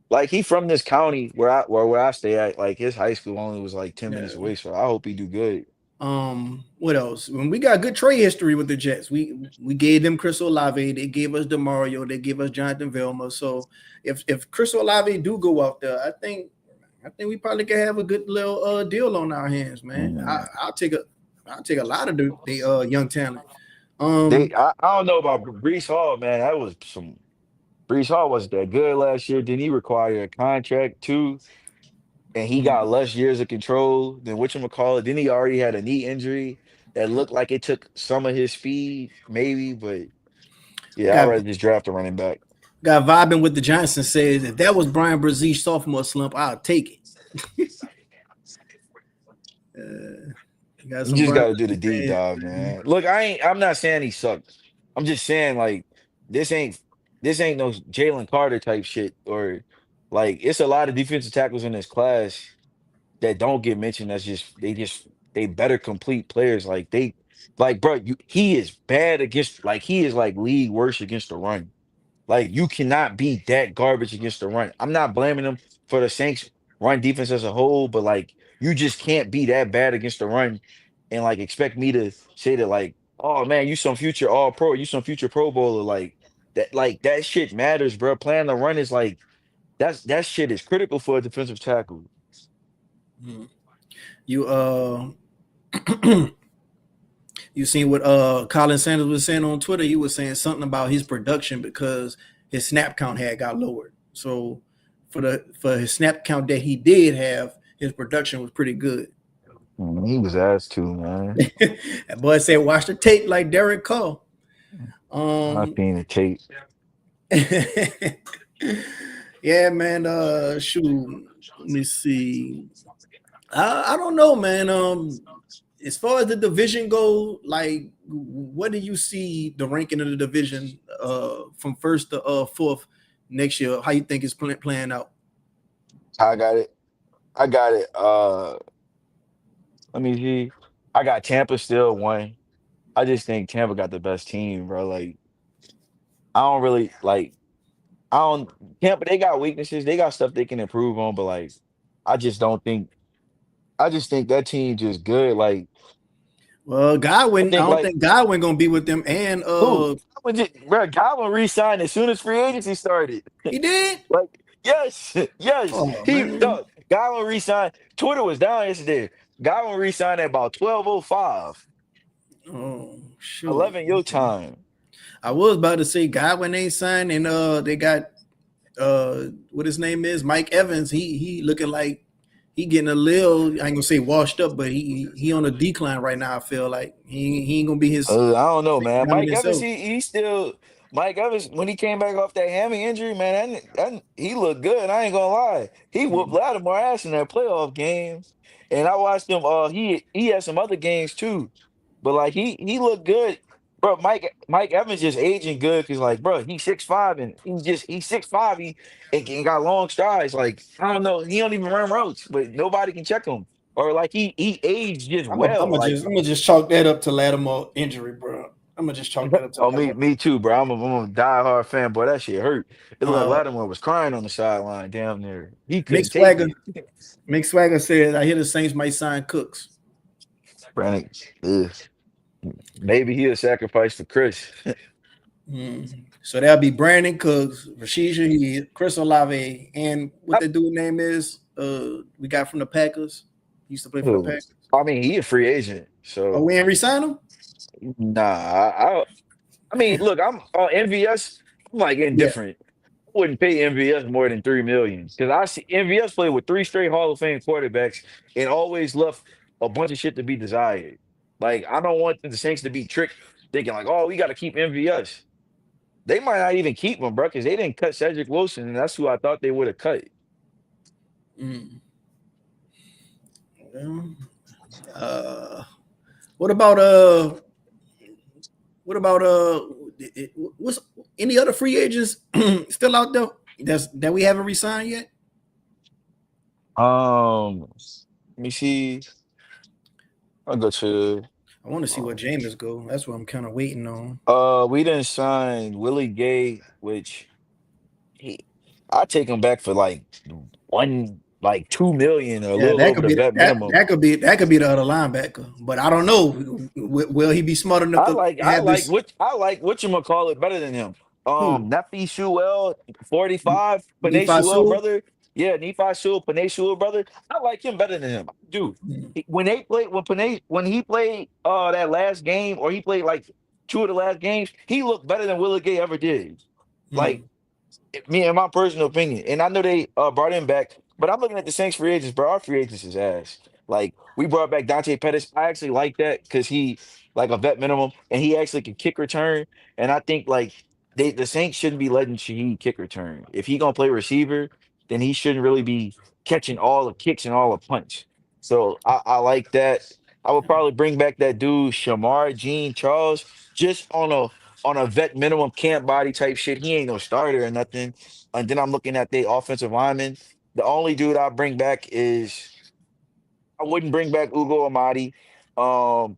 like he from this county where I stay at. Like his high school only was like 10 minutes Yeah. away, so I hope he do good. What else? When we got good trade history with the Jets, we gave them Chris Olave, they gave us Demario, they gave us Jonathan Vilma. So if Chris Olave do go out there, I think we probably can have a good little deal on our hands, man. Mm. I'll take a lot of the young talent. Um, I don't know about Brees Hall, man. That was some Brees Hall wasn't that good last year. Then he required a contract too, and he got less years of control than whatchamacallit. Then he already had a knee injury that looked like it took some of his speed, maybe, but yeah, I'd got rather just draft a running back. got vibing with the Johnson says if that was Brian Brzee sophomore slump, I'll take it. You got You some just Brian got to do the Brzee deep fans. dive, man. Look, I'm not saying he sucked. I'm just saying like this ain't this ain't no Jalen Carter type shit or like it's a lot of defensive tackles in this class that don't get mentioned. That's just they better complete players. Like they like bro, he is bad against like he is like league worst against the run. Like you cannot be that garbage against the run. I'm not blaming them for the Saints run defense as a whole, but like you just can't be that bad against the run and like expect me to say that like, oh man, you some future all pro, you some future pro bowler. Like that shit matters, bro. Playing the run is like that shit is critical for a defensive tackle. Mm. You you seen what Colin Sanders was saying on Twitter? He was saying something about his production because his snap count had got lowered. So for his snap count that he did have, his production was pretty good. He was ass too, man. That boy said, "Watch the tape like Derek Carr." I seen the tape. Yeah, man. Shoot. Let me see. I don't know, man. As far as the division go, like, what do you see the ranking of the division from first to fourth next year? How you think it's playing out? I got it. I got it. Let me see. I got Tampa still one. I just think Tampa got the best team, bro. Like I don't really like. I don't Tampa. They got weaknesses. They got stuff they can improve on, but like, I just don't think. I just think that team just good. Like Well, I Godwin, I think don't like think Godwin gonna be with them, and who? Bro, Godwin re-signed as soon as free agency started. he did. Like yes, yes. Oh man. Godwin re-signed. Twitter was down yesterday. Godwin re-signed at about 12:05, Oh shoot. 11 your time. I was about to say Godwin ain't signed, and they got what his name is, Mike Evans. He looking like he getting a little. I ain't gonna say washed up, but he on a decline right now. I feel like he ain't gonna be his I don't know, same man. Mike dominant Evans, self. he still Mike Evans when he came back off that hammy injury, man, he looked good. I ain't gonna lie, he whooped Mm. Lattimore ass in that playoff game, and I watched him. He had some other games too, but like he looked good, bro. Mike Evans just aging good because like, bro, he's 6'5" and he's 6'5", and got long strides. Like I don't know, he don't even run routes, but nobody can check him. Or like he aged just well, like. I'm gonna just chalk that up to Lattimore injury, bro. I'm gonna just chalk that up to Oh, me, Lattimore. me too, bro. I'm a diehard fan, boy. That shit hurt. It looked like Uh, Lattimore was crying on the sideline, damn near. He Mick couldn't take Swagger, it. Mick Swagger said, "I hear the Saints might sign Cooks." Brandon, ugh. Maybe he'll sacrifice for Chris. Mm. So that'll be Brandon Cooks, Rashid Shaheed, Chris Olave, and what I, the dude name is, we got from the Packers. He used to play for the who? Packers. I mean, he a free agent, Oh, so we ain't resign him? nah. I mean, look, I'm on MVS. I'm like Yeah. indifferent. I wouldn't pay MVS more than 3 million because I see MVS play with three straight Hall of Fame quarterbacks and always left a bunch of shit to be desired. Like I don't want the Saints to be tricked thinking like, oh, we got to keep MVS. They might not even keep him, bro, because they didn't cut Cedric Wilson, and that's who I thought they would have cut. Mm. Well, uh, what about what about what's any other free agents still out there that we haven't resigned yet? Let me see. I'll go to. I want to see what Um, Jameis go. That's what I'm kind of waiting on. we didn't sign Willie Gay, which he, I take him back for like 2 million or a Yeah, little that over could the be vet minimum. that could be the other linebacker, but I don't know. Will he be smart enough I to like I have like this? what I like what you call it better than him. Who? Nephi Sewell, 45, Panay Nephi Sewell Sewell? brother. Yeah, Nephi Sewell, Panay Sewell brother. I like him better than him. Dude, Mm, when they played when Panay when he played that last game or he played like two of the last games, he looked better than Willie Gay ever did. Like mm, me in my personal opinion. And I know they brought him back, but I'm looking at the Saints free agents, bro. Our free agents is ass. Like we brought back Dante Pettis. I actually like that because he like a vet minimum and he actually can kick return. And I think like the Saints shouldn't be letting Shaheed kick return. If he gonna play receiver, then he shouldn't really be catching all the kicks and all the punch. So I like that. I would probably bring back that dude Shamar Jean Charles just on a vet minimum camp body type shit. He ain't no starter or nothing. And then I'm looking at the offensive lineman. The only dude I bring back is I wouldn't bring back Ugo Amadi. Um,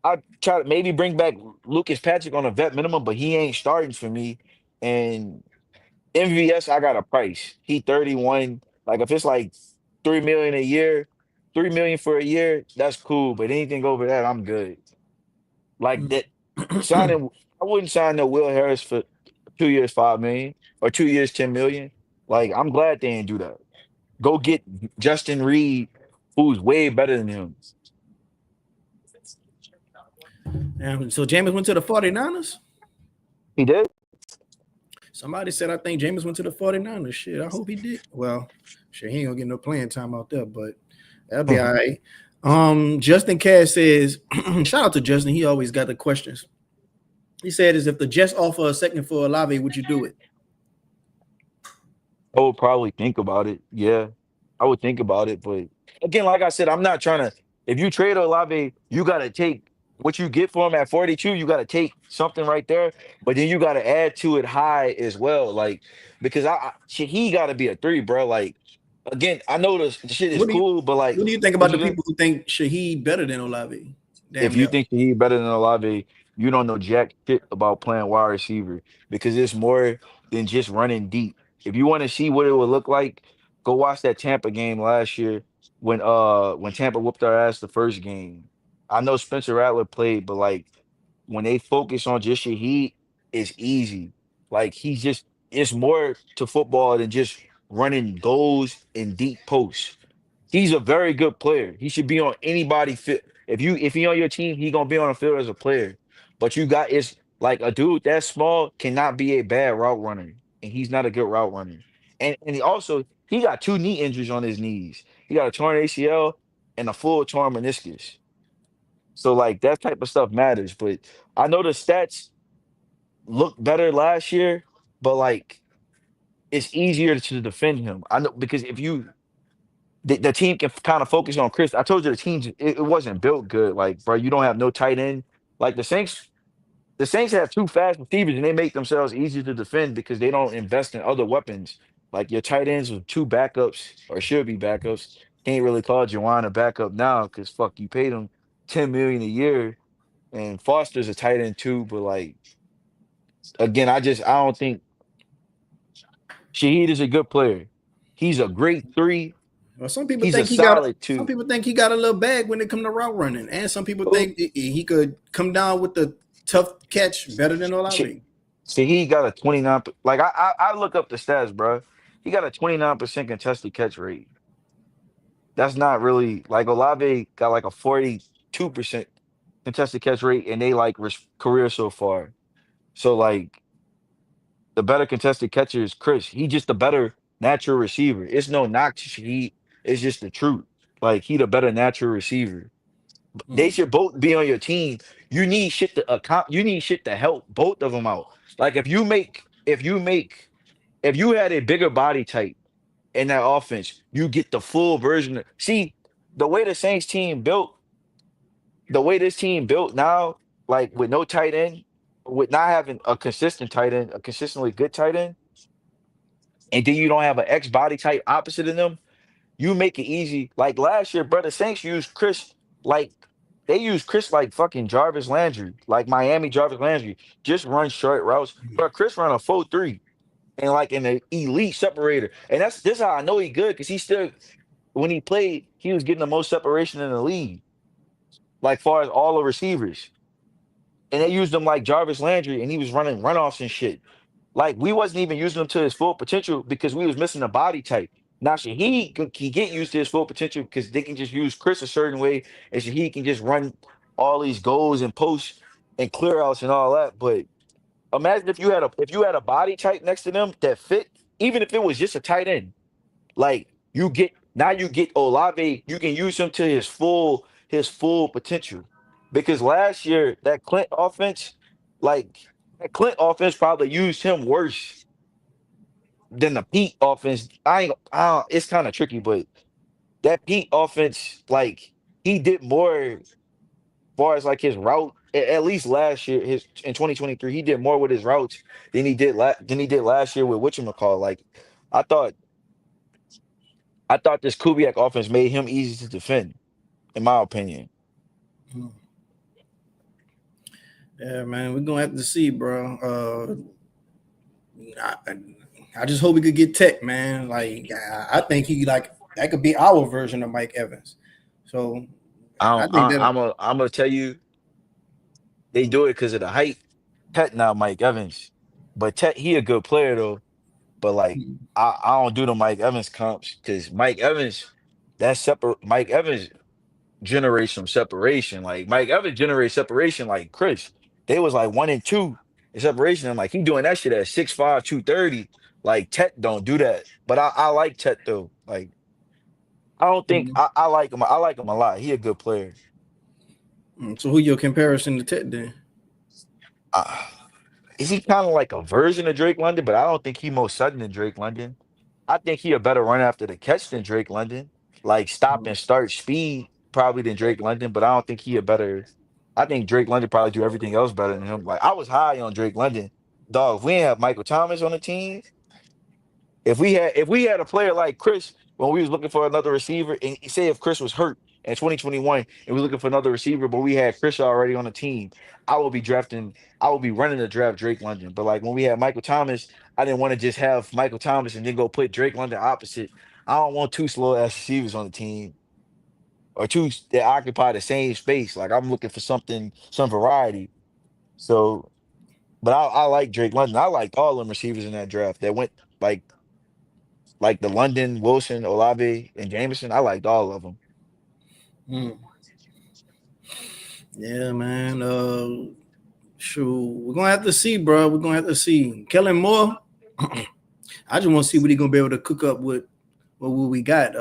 I try to maybe bring back Lucas Patrick on a vet minimum, but he ain't starting for me. And MVS, I got a price. He 31. Like if it's like 3 million a year, 3 million for a year, that's cool. But anything over that, I'm good. Like that signing, I wouldn't sign no Will Harris for 2 years, 5 million, or 2 years, 10 million. Like I'm glad they didn't do that. Go get Justin Reed, who's way better than him. And so Jameis went to the 49ers. He did. Somebody said, I think Jameis went to the 49ers. Shit, I hope he did. Well, shit, he ain't gonna get no playing time out there, but that'll be all right. Justin Cass says, shout out to Justin. He always got the questions. He said, is if the Jets offer a second for Olave, would you do it? I would probably think about it. Yeah, I would think about it. But again, like I said, I'm not trying to. If you trade Olave, you got to take what you get for him at 42. You got to take something right there, but then you got to add to it high as well. Like because shit, he got to be a 3, bro. Like again, I know the shit is What do you cool, but like, what do you think what about you the think? people who think Shaheed better than Olave? Damn, If you yeah. think that he's better than Olave, you don't know jack shit about playing wide receiver because it's more than just running deep. If you want to see what it would look like, go watch that Tampa game last year when Tampa whooped our ass the first game. I know Spencer Rattler played, but like when they focus on just Shaheed, it's easy. Like he's just it's more to football than just running goals in deep posts. He's a very good player. He should be on anybody fit. If he on your team, he gonna be on the field as a player. But you got it's like a dude that small cannot be a bad route runner, and he's not a good route runner. And he got 2 knee injuries on his knees. He got a torn ACL and a full torn meniscus. So like that type of stuff matters. But I know the stats look better last year, but like it's easier to defend him. I know because if you the team can kind of focus on Chris. I told you it wasn't built good. Like, bro, you don't have no tight end. Like the Saints have 2 fast receivers and they make themselves easier to defend because they don't invest in other weapons. Like your tight ends with 2 backups or should be backups. Can't really call Juwan a backup now because fuck, you paid him 10 million a year and Foster's a tight end too. But like again, I don't think Shaheed is a good player. He's a great 3. Well, some He's a solid some 2. people think he got a little bag when it come to route running, and some people think he could come down with the tough catch better than Olave. See, he got a 29. Like I look up the stats, bro. He got a 29% contested catch rate. That's not really like Olave got like a 42% contested catch rate, and they like career so far. So like the better contested catcher is Chris. He just a better natural receiver. It's no knock to Shaheed. It's just the truth. Like he the better natural receiver. They should both be on your team. You need shit to account. You need shit to help both of them out. Like if you had a bigger body type in that offense, you get the full version. See the way the Saints team built, the way this team built now, like with no tight end, with not having a consistent tight end, a consistently good tight end, and then you don't have an X body type opposite of them. You make it easy. Like last year, brother, Saints used Chris like they used Chris like fucking Jarvis Landry, like Miami Jarvis Landry. Just run short routes. But Chris run a 4-3 and like an elite separator. And this how I know he good because he still when he played, he was getting the most separation in the league, like far as all the receivers. And they used him like Jarvis Landry, and he was running runoffs and shit. Like we wasn't even using him to his full potential because we was missing a body type. Now Shaheed can get used to his full potential because they can just use Chris a certain way, and Shaheed can just run all these goals and posts and clear outs and all that. But imagine if you had a body type next to them that fit, even if it was just a tight end. Like you get Olave, you can use him to his full potential. Because last year like that Clint offense probably used him worse than the Pete offense. It's kind of tricky, but that Pete offense, like he did more as far as like his route. At least last year, his in 2023, he did more with his routes than he did last year with whatchamacallit. Like I thought I thought this Kubiak offense made him easy to defend, in my opinion. Yeah, man, we're gonna have to see, bro. I, I just hope we could get Tech, man. Like I think he like that could be our version of Mike Evans. So I I don't, think that I'm gonna tell you, they do it because of the height. Tech not Mike Evans, but Tech he a good player though. But like I don't do the Mike Evans comps because Mike Evans that separate Mike Evans generates some separation. Like Mike Evans generates separation like Chris. They was like 1 and 2 in separation. I'm like, he doing that shit at 6'5", 230. Like Tech don't do that. But I like Tech though. Like I don't think I like him. I like him a lot. He a good player. so who your comparison to Tech then? Uh, is he kind of like a version of Drake London? But I don't think he most sudden than Drake London. I think he a better run after the catch than Drake London. Like stop and start speed probably than Drake London, but I don't think he a better. I think Drake London probably do everything else better than him. Like I was high on Drake London. Dog, if we didn't have Michael Thomas on the team, if we had a player like Chris when we was looking for another receiver, and say if Chris was hurt in 2021 and we looking for another receiver, but we had Chris already on the team, I would be running to draft Drake London. But like when we had Michael Thomas, I didn't want to just have Michael Thomas and then go put Drake London opposite. I don't want two slow ass receivers on the team or two that occupy the same space. Like I'm looking for some variety. So, but I like Drake London. I liked all them receivers in that draft that went like the London, Wilson, Olave, and Jameson. I liked all of them. Mm. Yeah, man. Sure, we're gonna have to see, bro. We're gonna have to see. Kellen Moore. I just want to see what he's gonna be able to cook up with what we got.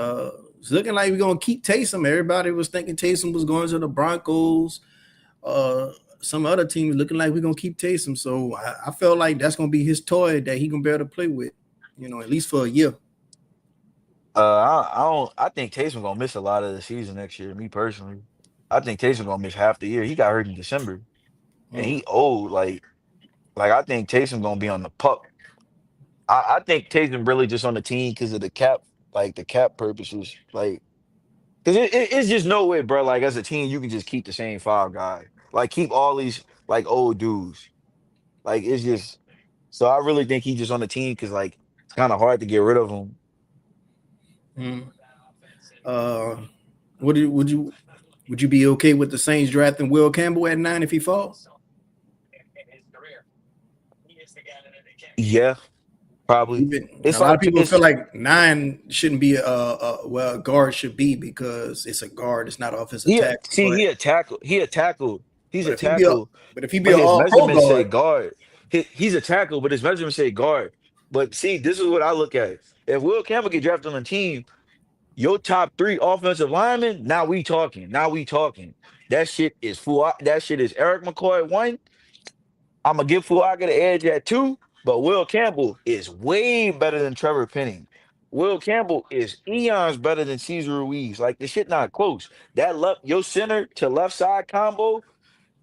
It's looking like we're gonna keep Taysom. Everybody was thinking Taysom was going to the Broncos. Some other teams looking like we're gonna keep Taysom. So I felt like that's gonna be his toy that he gonna be able to play with, at least for a year. I don't. I think Taysom gonna miss a lot of the season next year. Me personally, I think Taysom gonna miss half the year. He got hurt in December, and Mm. he old. Like I think Taysom gonna be on the pup. I think Taysom really just on the team because of the cap, like the cap purposes. Like, because it's just no way, bro. Like as a team, you can just keep the same five guy. Like keep all these like old dudes. Like it's just. So I really think he's just on the team because like it's kind of hard to get rid of him. Mm. Uh, would you be okay with the Saints drafting Will Campbell at 9 if he falls? Yeah, probably. Even a It's lot of like people feel it's like 9 shouldn't be a guard should be because it's a guard, it's not offensive he a- tackle. see he a tackle. He a tackle. He's But a if he be a tackle, but if he be but an his all pro measurements say guard, guard. He's a tackle, but his measurements say guard. But see, this is what I look at. If Will Campbell get drafted on the team, your top three offensive linemen, now we talking. Now we talking. That shit is full. That shit is Eric McCoy at 1. I'm gonna give Fuaga the edge at 2, but Will Campbell is way better than Trevor Penning. Will Campbell is eons better than Cesar Ruiz. Like the shit not close. That left your center to left side combo,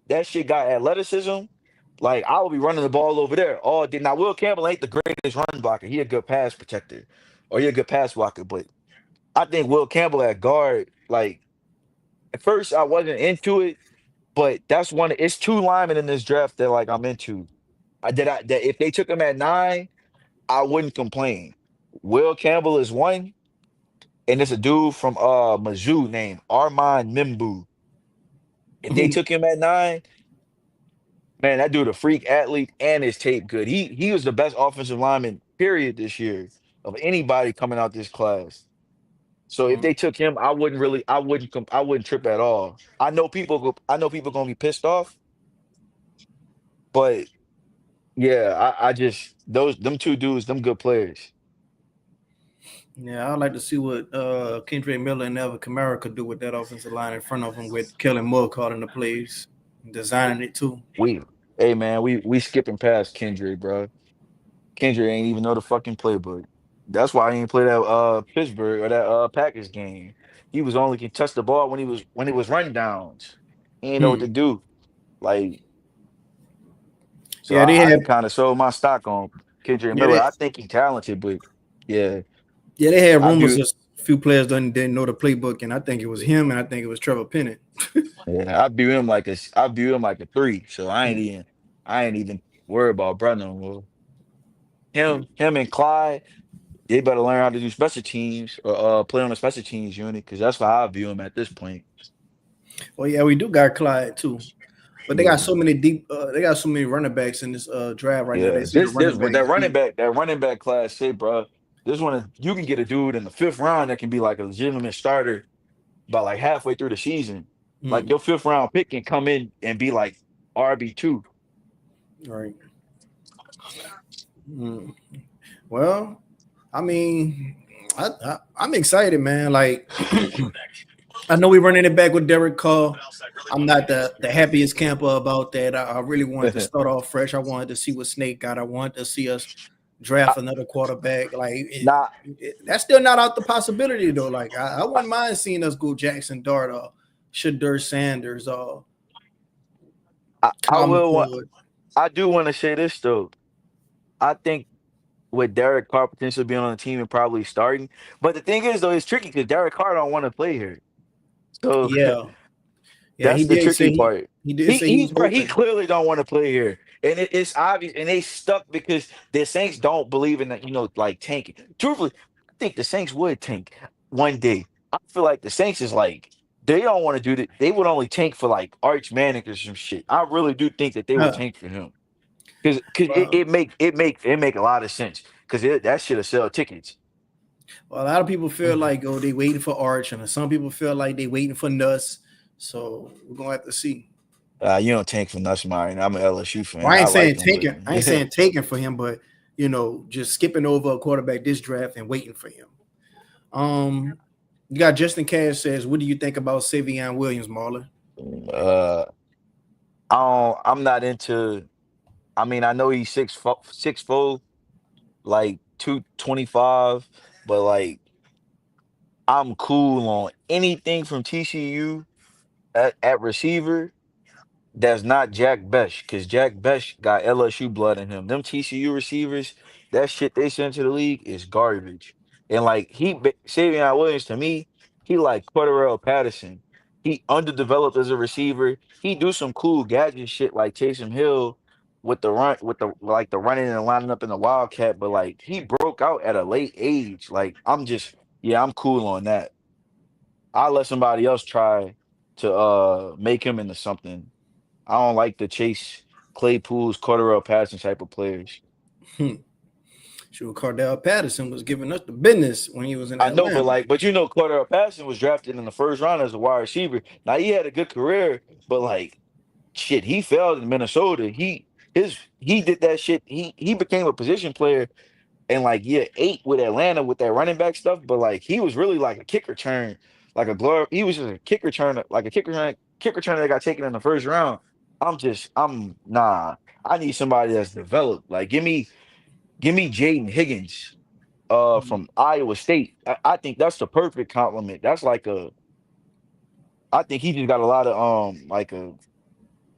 that shit got athleticism. Like I will be running the ball over there all day. Now Will Campbell ain't the greatest run blocker. He a good pass protector, or he a good pass blocker. But I think Will Campbell at guard, like at first I wasn't into it, but that's one. It's two linemen in this draft that like I'm into. That if they took him at 9, I wouldn't complain. Will Campbell is 1, and it's a dude from Mizzou named Armand Mimbu. If they took him at 9, man, that dude a freak athlete and his tape good. He was the best offensive lineman period this year of anybody coming out this class. So if they took him, I wouldn't trip at all. I know people gonna be pissed off, but yeah, I just them two dudes, them good players. yeah, I'd like to see what Kendrick Miller and Elvin Kamara could do with that offensive line in front of him with Kellen Moore calling the plays, designing it too. We Hey man, we skipping past Kendrick, bro. Kendrick ain't even know the fucking playbook. That's why he ain't play that Pittsburgh or that Packers game. He was only can touch the ball when it was run downs. He ain't know what Hmm. to do. Like so Yeah, they I had didn't kind of sold my stock on Kendrick yeah Miller. they I think he talented, but yeah, yeah they had I rumors view that a few players didn't know the playbook, and I think it was him, and I think it was Trevor Penning. I view him like a 3. So I ain't even worried about brother no more. him and Clyde, they better learn how to do special teams or play on the special teams unit because that's how I view him at this point. Well, yeah, we do got Clyde too, but they got Yeah. so many deep. They got so many running backs in this draft right now. They Yeah, say the this running with backs deep. that running back class shit, bro. This one you can get a dude in the fifth round that can be like a legitimate starter by like halfway through the season. Like Mm, your fifth round pick can come in and be like RB2. right. Mm. Well, I mean, I'm excited, man. Like, I know we're running it back with Derek Carr. I'm not the happiest camper about that. I really wanted to start off fresh. I wanted to see what Snake got. I wanted to see us draft another quarterback. Like, Nah, that's still not out the possibility though. Like, I wouldn't mind seeing us go Jackson Dart or Shadur Sanders or I Kyle will want. McCord. I do want to say this though. I think with Derek Carr potentially being on the team and probably starting, but the thing is though, it's tricky because Derek Carr don't want to play here. So Yeah, yeah. that's He the did say tricky part. he did say he was Bro, he hoping. clearly don't want to play here, and it's obvious. And they stuck because the Saints don't believe in that. Like tanking. Truthfully, I think the Saints would tank one day. I feel like the Saints is like they don't want to do that. They would only tank for like Arch Manning or some shit. I really do think that they would Huh. tank for him because Well, it make a lot of sense because that should have sell tickets. Well, a lot of people feel like they waiting for Arch, and some people feel like they waiting for Nuss. So we're gonna have to see. You don't tank for Nussmeier, and I'm an LSU Well, fan. I I ain't like saying him, taking. I ain't but saying taking for him, but just skipping over a quarterback this draft and waiting for him. Um, you got Justin Cash says, "What do you think about Savion Williams, Marlon?" uh, I'm not into. I mean, I know he's 6'4", like 225, but like I'm cool on anything from TCU at receiver that's not Jack Besh, because Jack Besh got LSU blood in him. Them TCU receivers, that shit they sent to the league is garbage. And like Savion Williams to me, he like Cordarrelle Patterson. He underdeveloped as a receiver. He do some cool gadget shit like Taysom Hill with the run with the running and lining up in the Wildcat, but like he broke out at a late age. Like I'm cool on that. I'll let somebody else try to make him into something. I don't like the Chase Claypool's Cordero Patterson type of players. Hmm. Sure, Cardell Patterson was giving us the business when he was in I know, but Atlanta. Cordero Patterson was drafted in the first round as a wide receiver. Now he had a good career, but like shit, he failed in Minnesota. He did that shit. He became a position player in like year 8 with Atlanta with that running back stuff. But like he was really like a kick return, like a glory. He was just a kick returner, like a kick returner that got taken in the first round. I'm nah. I need somebody that's developed. Like give me Jaden Higgins from Iowa State. I think that's the perfect compliment. That's like a I think he just got a lot of like a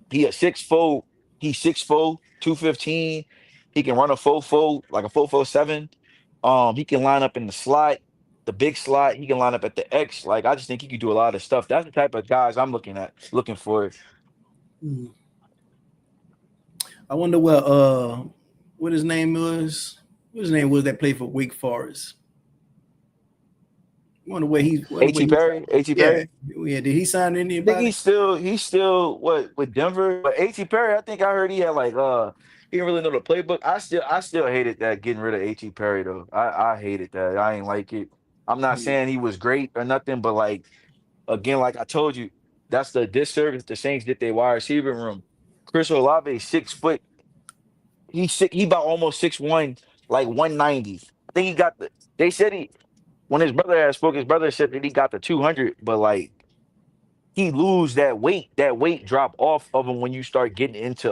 he a 6'4", he's 6'4", 215. He can run a 4'4", like a 4'7". He can line up in the slot, the big slot. He can line up at the X. Like I just think he could do a lot of stuff. That's the type of guys I'm looking for. Hmm. I wonder what his name was. What his name was that played for Wake Forest. Wonder where A.T. he Perry, A.T. yeah, Perry. yeah. Did he sign I think anybody? he's still what with Denver, but A.T. Perry, I think I heard he had like he didn't really know the playbook. I still hated that getting rid of A.T. Perry though. I hated that. I ain't like it. I'm not saying he was great or nothing, but like again, like I told you, that's the disservice the Saints did their wide receiver room. Chris Olave 6 foot. He about almost 6'1", like 190. I think he got the. They said he when his brother had spoke, his brother said that he got the 200, but like he lose that weight drop off of him when you start getting into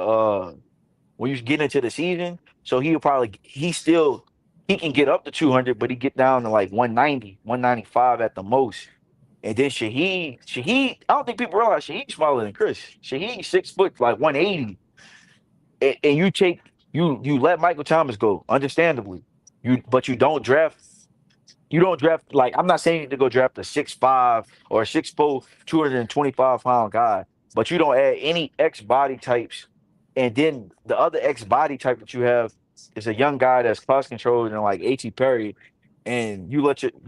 when you get into the season. So he can get up to 200, but he get down to like 190, 195 at the most. And then Shaheed, I don't think people realize Shaheed's smaller than Chris. Shaheed's 6 foot, like 180. And you let Michael Thomas go, understandably. You don't draft like I'm not saying to go draft a 6'5" or a 6'4", 225-pound guy, but you don't add any X body types, and then the other X body type that you have it's a young guy that's cost controlled and like A.T. Perry, and you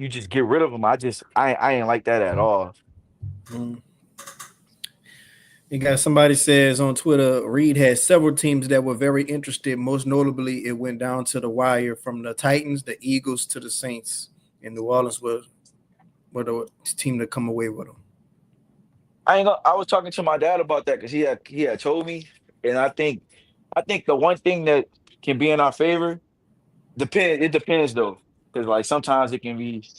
just get rid of him. I ain't like that at all. Mm. You got somebody says on Twitter, Reed had several teams that were very interested. Most notably, it went down to the wire from the Titans, the Eagles, to the Saints. And New Orleans was the team to come away with them. I was talking to my dad about that because he had told me, and I think the one thing that can be in our favor. It depends though, because like sometimes it can be.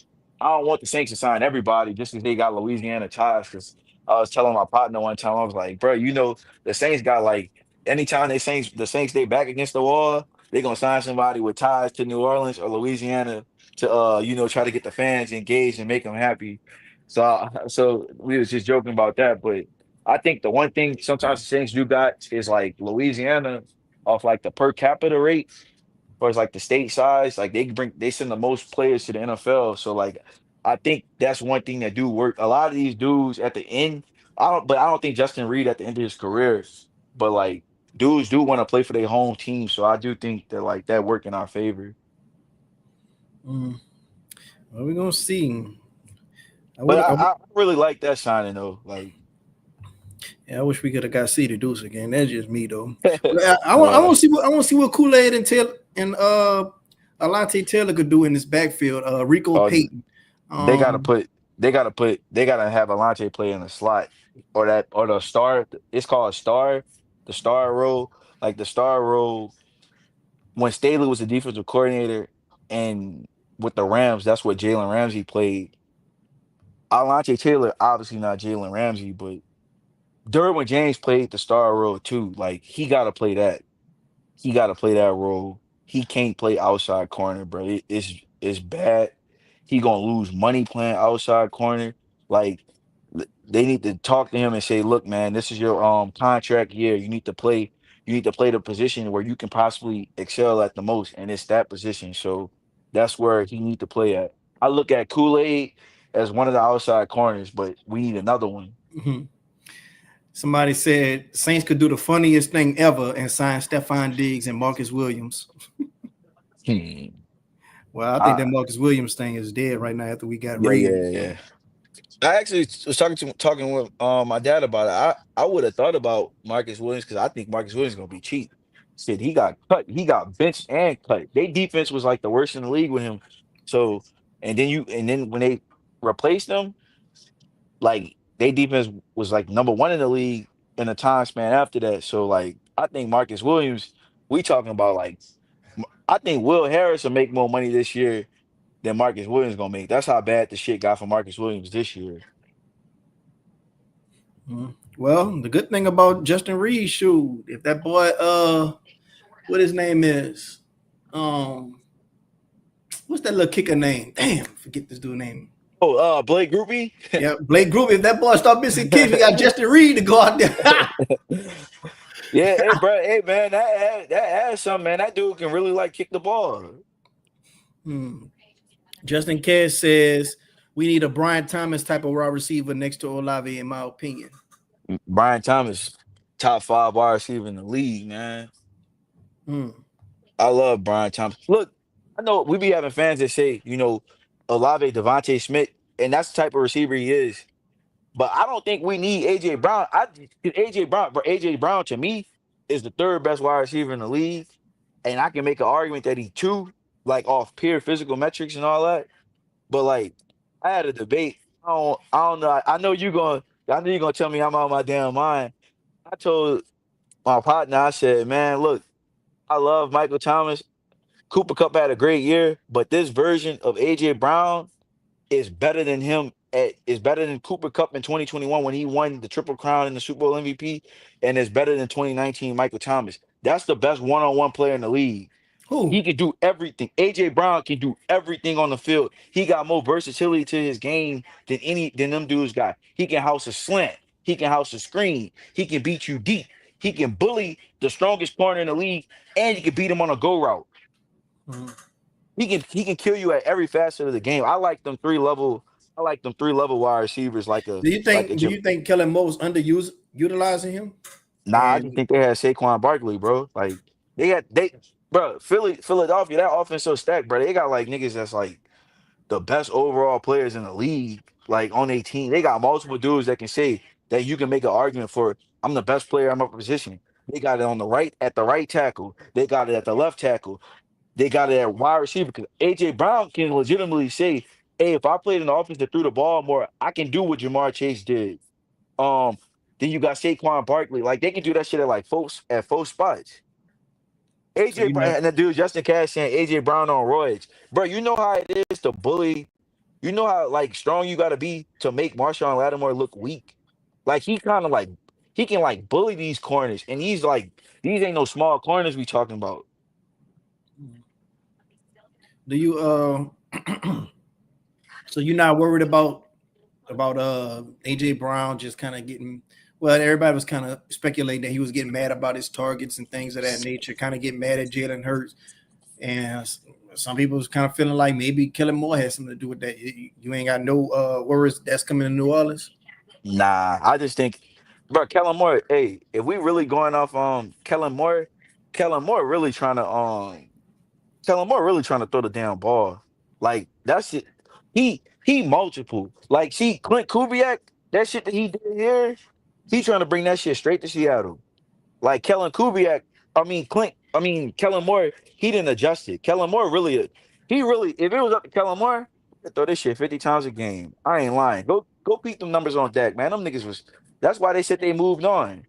I don't want the Saints to sign everybody just because they got Louisiana ties. Because I was telling my partner one time, I was like, bro, the Saints got like anytime the Saints they back against the wall, they gonna sign somebody with ties to New Orleans or Louisiana to try to get the fans engaged and make them happy. So we was just joking about that, but I think the one thing sometimes the Saints do got is like Louisiana off like the per capita rate or it's like the state size, like they send the most players to the NFL. So like I think that's one thing that do work. A lot of these dudes at the end, I don't think Justin Reed at the end of his career, but like dudes do want to play for their home team. So I do think that like that work in our favor. Mm. Well, we're gonna see. But I really like that signing though. Like I wish we could have got C to Deuce again. That's just me though. I yeah, want to see what Kool-Aid and Alante Taylor could do in this backfield. Rico uh, Payton. they gotta Um, put they gotta have Alante play in the slot or the star. It's called a star, the star role. Like the star role when Staley was the defensive coordinator and with the Rams, that's what Jalen Ramsey played. Alante Taylor, obviously not Jalen Ramsey, but Derwin James played the star role too. Like he got to play that. He got to play that role. He can't play outside corner, bro. It's bad. He gonna lose money playing outside corner. Like they need to talk to him and say, "Look, man, this is your contract year. You need to play. You need to play the position where you can possibly excel at the most, and it's that position. So that's where he need to play at. I look at Kool-Aid as one of the outside corners, but we need another one. mhm. Somebody said Saints could do the funniest thing ever and sign Stephon Diggs and Marcus Williams. Hmm. Well, I think that I, Marcus Williams thing is dead right now after we got yeah, Reed. yeah, yeah. I actually was talking with my dad about it. I would have thought about Marcus Williams because I think Marcus Williams is gonna be cheap. Shit, he got cut. He got benched and cut. Their defense was like the worst in the league with him. So and then when they replaced him, like their defense was like number one in the league in a time span after that. So like I think Marcus Williams, we talking about like I think Will Harris will make more money this year than Marcus Williams gonna make. That's how bad the shit got for Marcus Williams this year. Mhm. Well, the good thing about Justin Reed, shoot, if that boy, what his name is, um, what's that little kicker name? Damn, forget this dude name. Oh, Blake Groupie. Yeah, Blake Groove. If that boy start missing kicks, we got Justin Reed to go out there. Yeah, hey, bro, hey, man, that adds something, man. That dude can really like kick the ball. Hmm. Justin Cass says we need a Brian Thomas type of wide receiver next to Olave, in my opinion. Brian Thomas, top 5 wide receiver in the league, man. Hmm. I love Brian Thomas. Look, I know we be having fans that say, Olave, Devontae Smith, and that's the type of receiver he is. But I don't think we need AJ Brown. AJ Brown to me is the third best wide receiver in the league, and I can make an argument that he two, like off pure physical metrics and all that. But like, I had a debate. I don't know. I know you're gonna tell me I'm out of my damn mind. I told my partner, I said, man, look, I love Michael Thomas. Cooper Cup had a great year, but this version of AJ Brown is better than is better than Cooper Cup in 2021 when he won the Triple Crown and the Super Bowl MVP, and is better than 2019 Michael Thomas. That's the best one-on-one player in the league. He Who? can do everything. AJ Brown can do everything on the field. He got more versatility to his game than them dudes got. He can house a slant. He can house a screen. He can beat you deep. He can bully the strongest corner in the league, and he can beat him on a go route. Hmm. He can kill you at every facet of the game. I like them 3 level wide receivers Do you think Kellen Moore's utilizing him? Nah, I just And think they had Saquon Barkley, bro. Like they bro. Philadelphia, that offense so stacked, bro. They got like niggas that's like the best overall players in the league, like on their team. They got multiple dudes that can say that you can make an argument for. I'm the best player in my position. They got it on the right at the right tackle. They got it at the left tackle. They got it at wide receiver because AJ Brown can legitimately say, "Hey, if I played in the offense that threw the ball more, I can do what Jamar Chase did." Um, then you got Saquon Barkley. Like they can do that shit at four spots. So AJ you Brown know, and the dude Justin Cash saying AJ Brown on roids. Bro, you know how it is to bully. You know how like strong you gotta be to make Marshawn Lattimore look weak. Like he kind of like he can like bully these corners, and he's like these ain't no small corners we talking about. do you so you're not worried about AJ Brown just kind of getting, well, everybody was kind of speculating that he was getting mad about his targets and things of that nature, kind of getting mad at Jalen Hurts. And some people was kind of feeling like maybe Kellen Moore had something to do with that. You ain't got no worries that's coming to New Orleans. Nah, I just think, bro, Kellen Moore. Hey, if we really going off Kellen Moore really trying to Kellen Moore really trying to throw the damn ball. Like that's it. He multiple. Like see Clint Kubiak, that shit that he did here, he trying to bring that shit straight to Seattle. Like Kellen Kubiak, Kellen Moore, he didn't adjust it. Kellen Moore really, he really, if it was up to Kellen Moore, he'd throw this shit 50 times a game. I ain't lying. Go peep them numbers on deck, man. Them niggas was, that's why they said they moved on.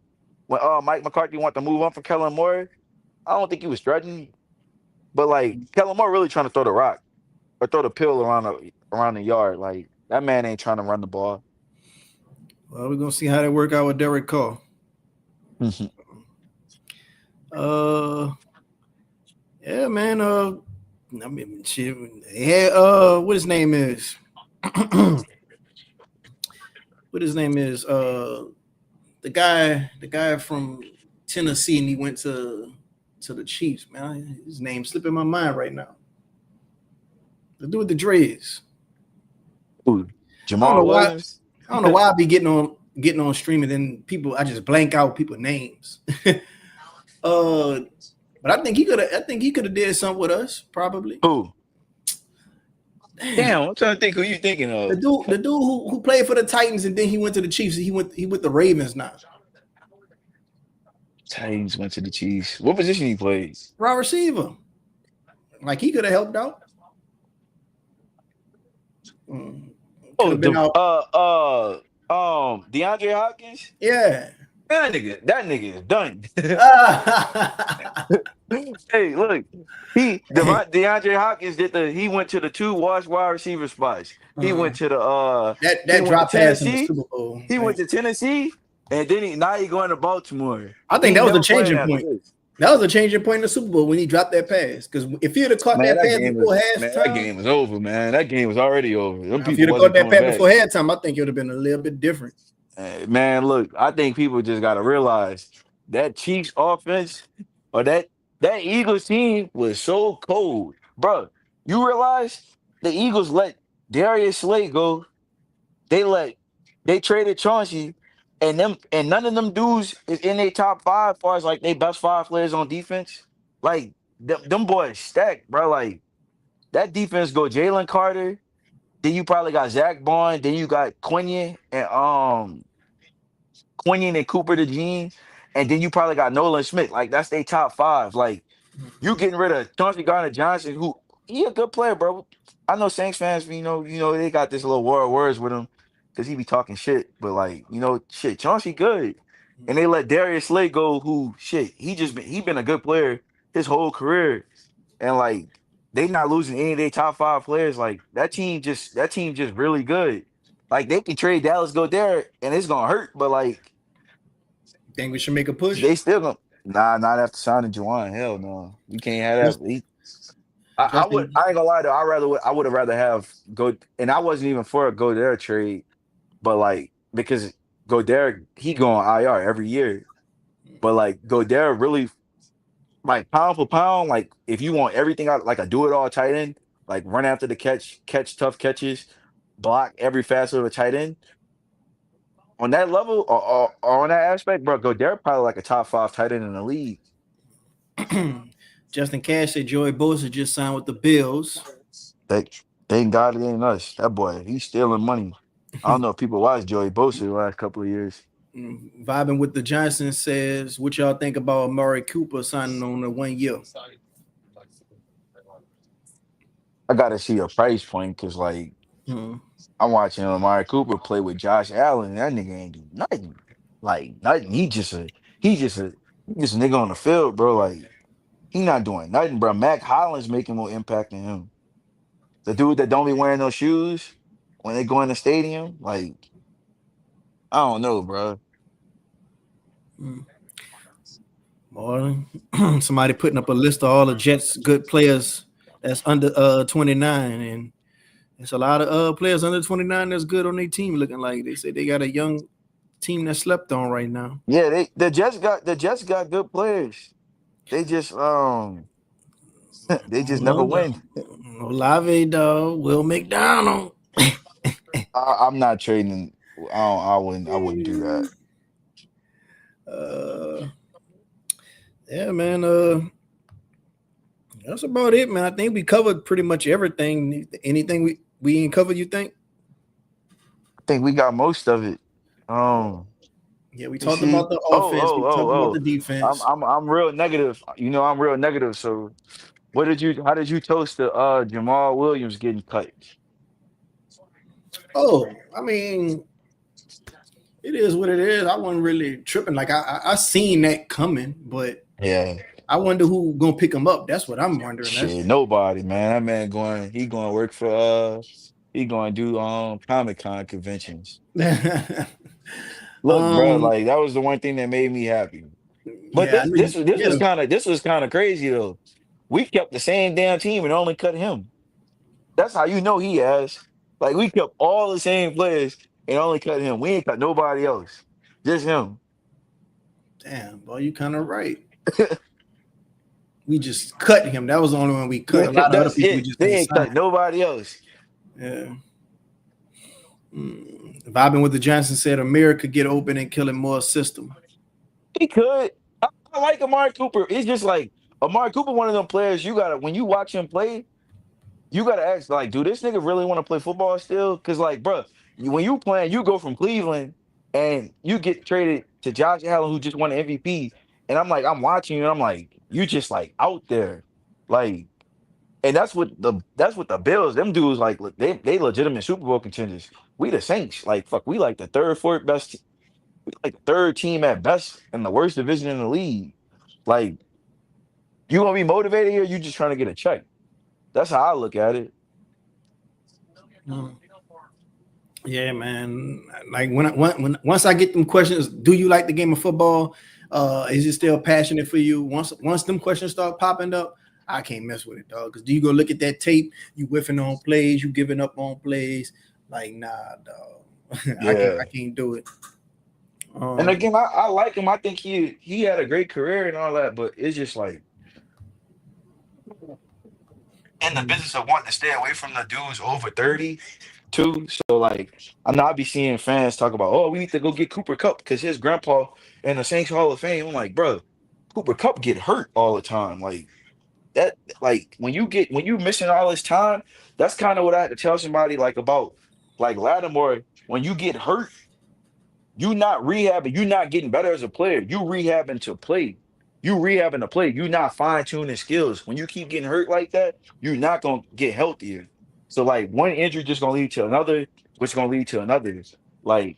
When Mike McCarthy wanted to move on from Kellen Moore, I don't think he was threatening, but like Kellen Moore really trying to throw the rock or throw the pill around the yard. Like that man ain't trying to run the ball. Well, we're gonna see how that work out with Derek Carr. Uh, yeah, man. I mean, shit. Yeah. What his name is? What his name is? The guy from Tennessee, and he went to the Chiefs. Man, his name's slipping my mind right now. The dude with the dreads. Ooh, I don't know Jamal why. Williams. I don't know why I be getting on streaming, then people I just blank out people's names. But I think he could have did something with us, probably. Who? Damn. Damn, I'm trying to think who you thinking The of. dude who played for the Titans and then he went to the Chiefs. He with the Ravens now. Titans went to the Chiefs. What position he plays? Raw receiver. Like he could have helped out. Could Oh, have been out. DeAndre Hopkins. Yeah. That nigga is done. Hey, look, DeAndre Hopkins he went to the two wide receiver spots. He went to the he that went drop to pass in the Tennessee. Super Bowl. He went to Tennessee, and then now he going to Baltimore. I think He that was a never playing changing after point. this. That was a changing point in the Super Bowl when he dropped that pass. Because if he had caught Man, that pass before that halftime, game was over, man. That game was already over. Them if he'd people have caught wasn't that coming pass back. before halftime, I think it would have been a little bit different. Man, look, I think people just gotta realize that Chiefs offense or that Eagles team was so cold, bro. You realize the Eagles let Darius Slay go. They traded Chauncey, and none of them dudes is in their top five, as far as like they best five players on defense. Like them boys stacked, bro. Like that defense go Jalen Carter. Then you probably got Zach Bond. Then you got Quinion and Cooper DeJean, and then you probably got Nolan Smith. Like that's their top five. Like you getting rid of Chauncey Gardner Johnson, who he a good player, bro. I know Saints fans, they got this little war of words with him because he be talking shit. But like, shit, Chauncey good, and they let Darius Slay go, who shit, he been a good player his whole career, and like they not losing any of their top five players. Like that team just really good. Like they can trade Dallas go there, and it's gonna hurt, but like. Think we should make a push? They still gonna not after signing Juwan. Hell no. You can't have that. Justin, I ain't gonna lie though. I would have rather have go and I wasn't even for a Godere trade, but like because Godere he going IR every year. But like Godere really like pound for pound, like if you want everything out like a do it all tight end, like run after the catch tough catches, block every facet of a tight end. On that level or on that aspect, bro, Godere probably like a top five tight end in the league. Justin Cash said Joey Bosa just signed with the Bills. They thank God it ain't us. That boy, he's stealing money. I don't know if people watch Joey Bosa the last couple of years. Vibing with the Johnson says, what y'all think about Amari Cooper signing on a 1 year? I gotta see a price point because like Hmm. I'm watching Amari Cooper play with Josh Allen. That nigga ain't do nothing. Like nothing. He just a nigga on the field, bro. Like he not doing nothing, bro. Mac Hollins making more impact than him. The dude that don't be wearing no shoes when they go in the stadium, like I don't know, bro. Boy, somebody putting up a list of all the Jets good players that's under 29, and it's a lot of players under 29 that's good on their team. Looking like they say they got a young team that slept on right now. Yeah, the Jets got good players. They just they just never No, win. Olave, dog, Will McDonald. I'm not trading. I wouldn't do that. Uh, yeah, man. That's about it, man. I think we covered pretty much everything. Anything we ain't covered, you think? I think we got most of it. Um, Yeah, we let's talked see. about the Oh, offense. We oh, talked oh, about the oh. I'm defense. I'm I'm real negative. You know, I'm real negative. So how did you toast the Jamal Williams getting cut? Oh, I mean, it is what it is. I wasn't really tripping. Like I seen that coming, but Yeah. I wonder who gonna pick him up. That's what I'm wondering. That's Shit, nobody, man. That man he going to work for he going to do Comic-Con conventions. Look, bro, um like that was the one thing that made me happy. But yeah, I this know this you was this yeah. was kind of this was kind of crazy though. We kept the same damn team and only cut him. That's how you know he has. Like we kept all the same players and only cut him. We ain't cut nobody else. Just him. Damn, boy, you kind of right. We just cut him. That was the only one we cut. A lot of other That's people we it. just They didn't ain't sign. cut nobody else. Yeah. Vibing with the Johnson said Amir could get open and kill him more system. He could. I like Amari Cooper. It's just like Amari Cooper, one of them players you gotta when you watch him play, you gotta ask like, do this nigga really want to play football still? Because like, bruh, when you playing, you go from Cleveland and you get traded to Josh Allen, who just won the MVP, and I'm watching you, and I'm like, you just like out there, like, and that's what the Bills, them dudes like they legitimate Super Bowl contenders. We the Saints, like fuck, we like the third, fourth best, we like the third team at best in the worst division in the league. Like, you gonna be motivated here? You just trying to get a check. That's how I look at it. Mm. Yeah, man. Like when once I get them questions, do you like the game of football? Is it still passionate for you? Once them questions start popping up, I can't mess with it, dog. Because do you go look at that tape? You whiffing on plays, you giving up on plays. Like, nah, dog. I can't. Yeah. I can't do it. And Um, again, I like him. I think he had a great career and all that, but it's just like in the business of wanting to stay away from the dudes over 30 too. So like I know I be seeing fans talk about, oh, we need to go get Cooper Cup because his grandpa in the Saints Hall of Fame. I'm like, bro, Cooper Cup get hurt all the time. Like that, like when you missing all this time, that's kind of what I had to tell somebody like about like Lattimore. When you get hurt, you not rehabbing, you not getting better as a player. You rehabbing to play. You rehabbing to play. You not fine-tuning skills. When you keep getting hurt like that, you're not gonna get healthier. So like one injury just gonna lead to another, which gonna lead to another. Like,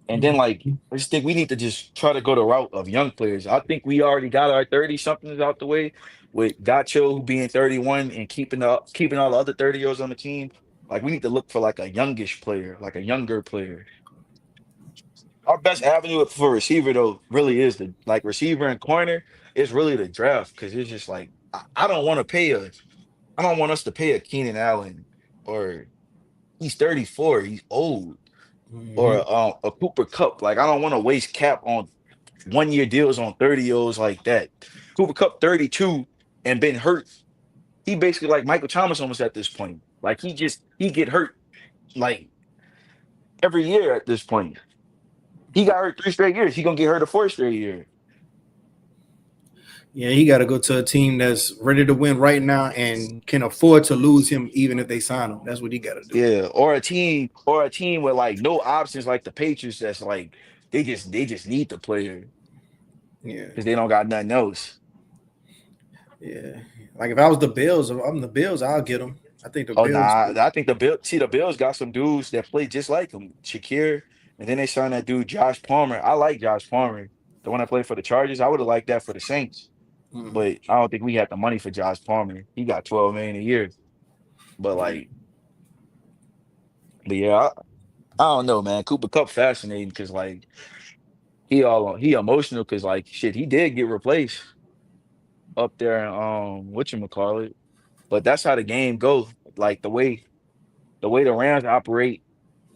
and then like I just think we need to just try to go the route of young players. I think we already got our 30 somethings out the way with Gacho being 31 and keeping all the other 30-year-olds on the team. Like we need to look for like a youngish player, like a younger player. Our best avenue for receiver though really is the like receiver and corner is really the draft because it's just like I don't want to pay I don't want us to pay a Keenan Allen or he's 34, he's old, mhm. or a Cooper Cup. Like I don't want to waste cap on 1 year deals on 30-year-olds like that. Cooper Cup 32 and been hurt. He basically like Michael Thomas almost at this point. Like he get hurt like every year at this point. He got hurt 3 straight years. He gonna get hurt a 4th straight year. Yeah, he got to go to a team that's ready to win right now and can afford to lose him even if they sign him. That's what he got to do. Yeah, or a team with like no options like the Patriots that's like they just need the player Yeah, because they don't got nothing else. yeah. Like if I was the Bills, if I'm the Bills, I'll get him. I think the Oh Bills. nah, I think the Bills got some dudes that play just like him, Shakir, and then they signed that dude Josh Palmer. I like Josh Palmer, the one that played for the Chargers. I would have liked that for the Saints, Mm, but I don't think we had the money for Josh Palmer. He got 12 million a year, but yeah, like, but yeah, I don't know, man. Cooper Cup fascinating because like he emotional because like shit, he did get replaced up there in whatchamacallit. But that's how the game goes. Like the way the Rams operate,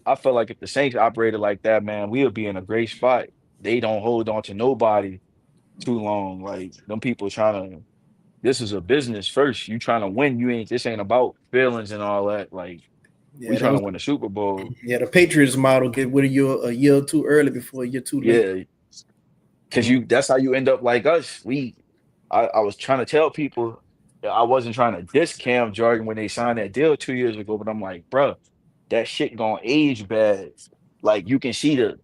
I feel like if the Saints operated like that, man, we would be in a great spot. They don't hold on to nobody too long. Like them people trying to this is a business first. You trying to win. You ain't this ain't about feelings and all that. Like we yeah. That trying to was win a Super Bowl. yeah. The Patriots model get rid of you a year too early before a year too late. Yeah. Cause Mm, that's how you end up like us. I was trying to tell people that I wasn't trying to diss Cam Jordan when they signed that deal 2 years ago, but I'm like, bro, that shit gonna age bad. Like you can see the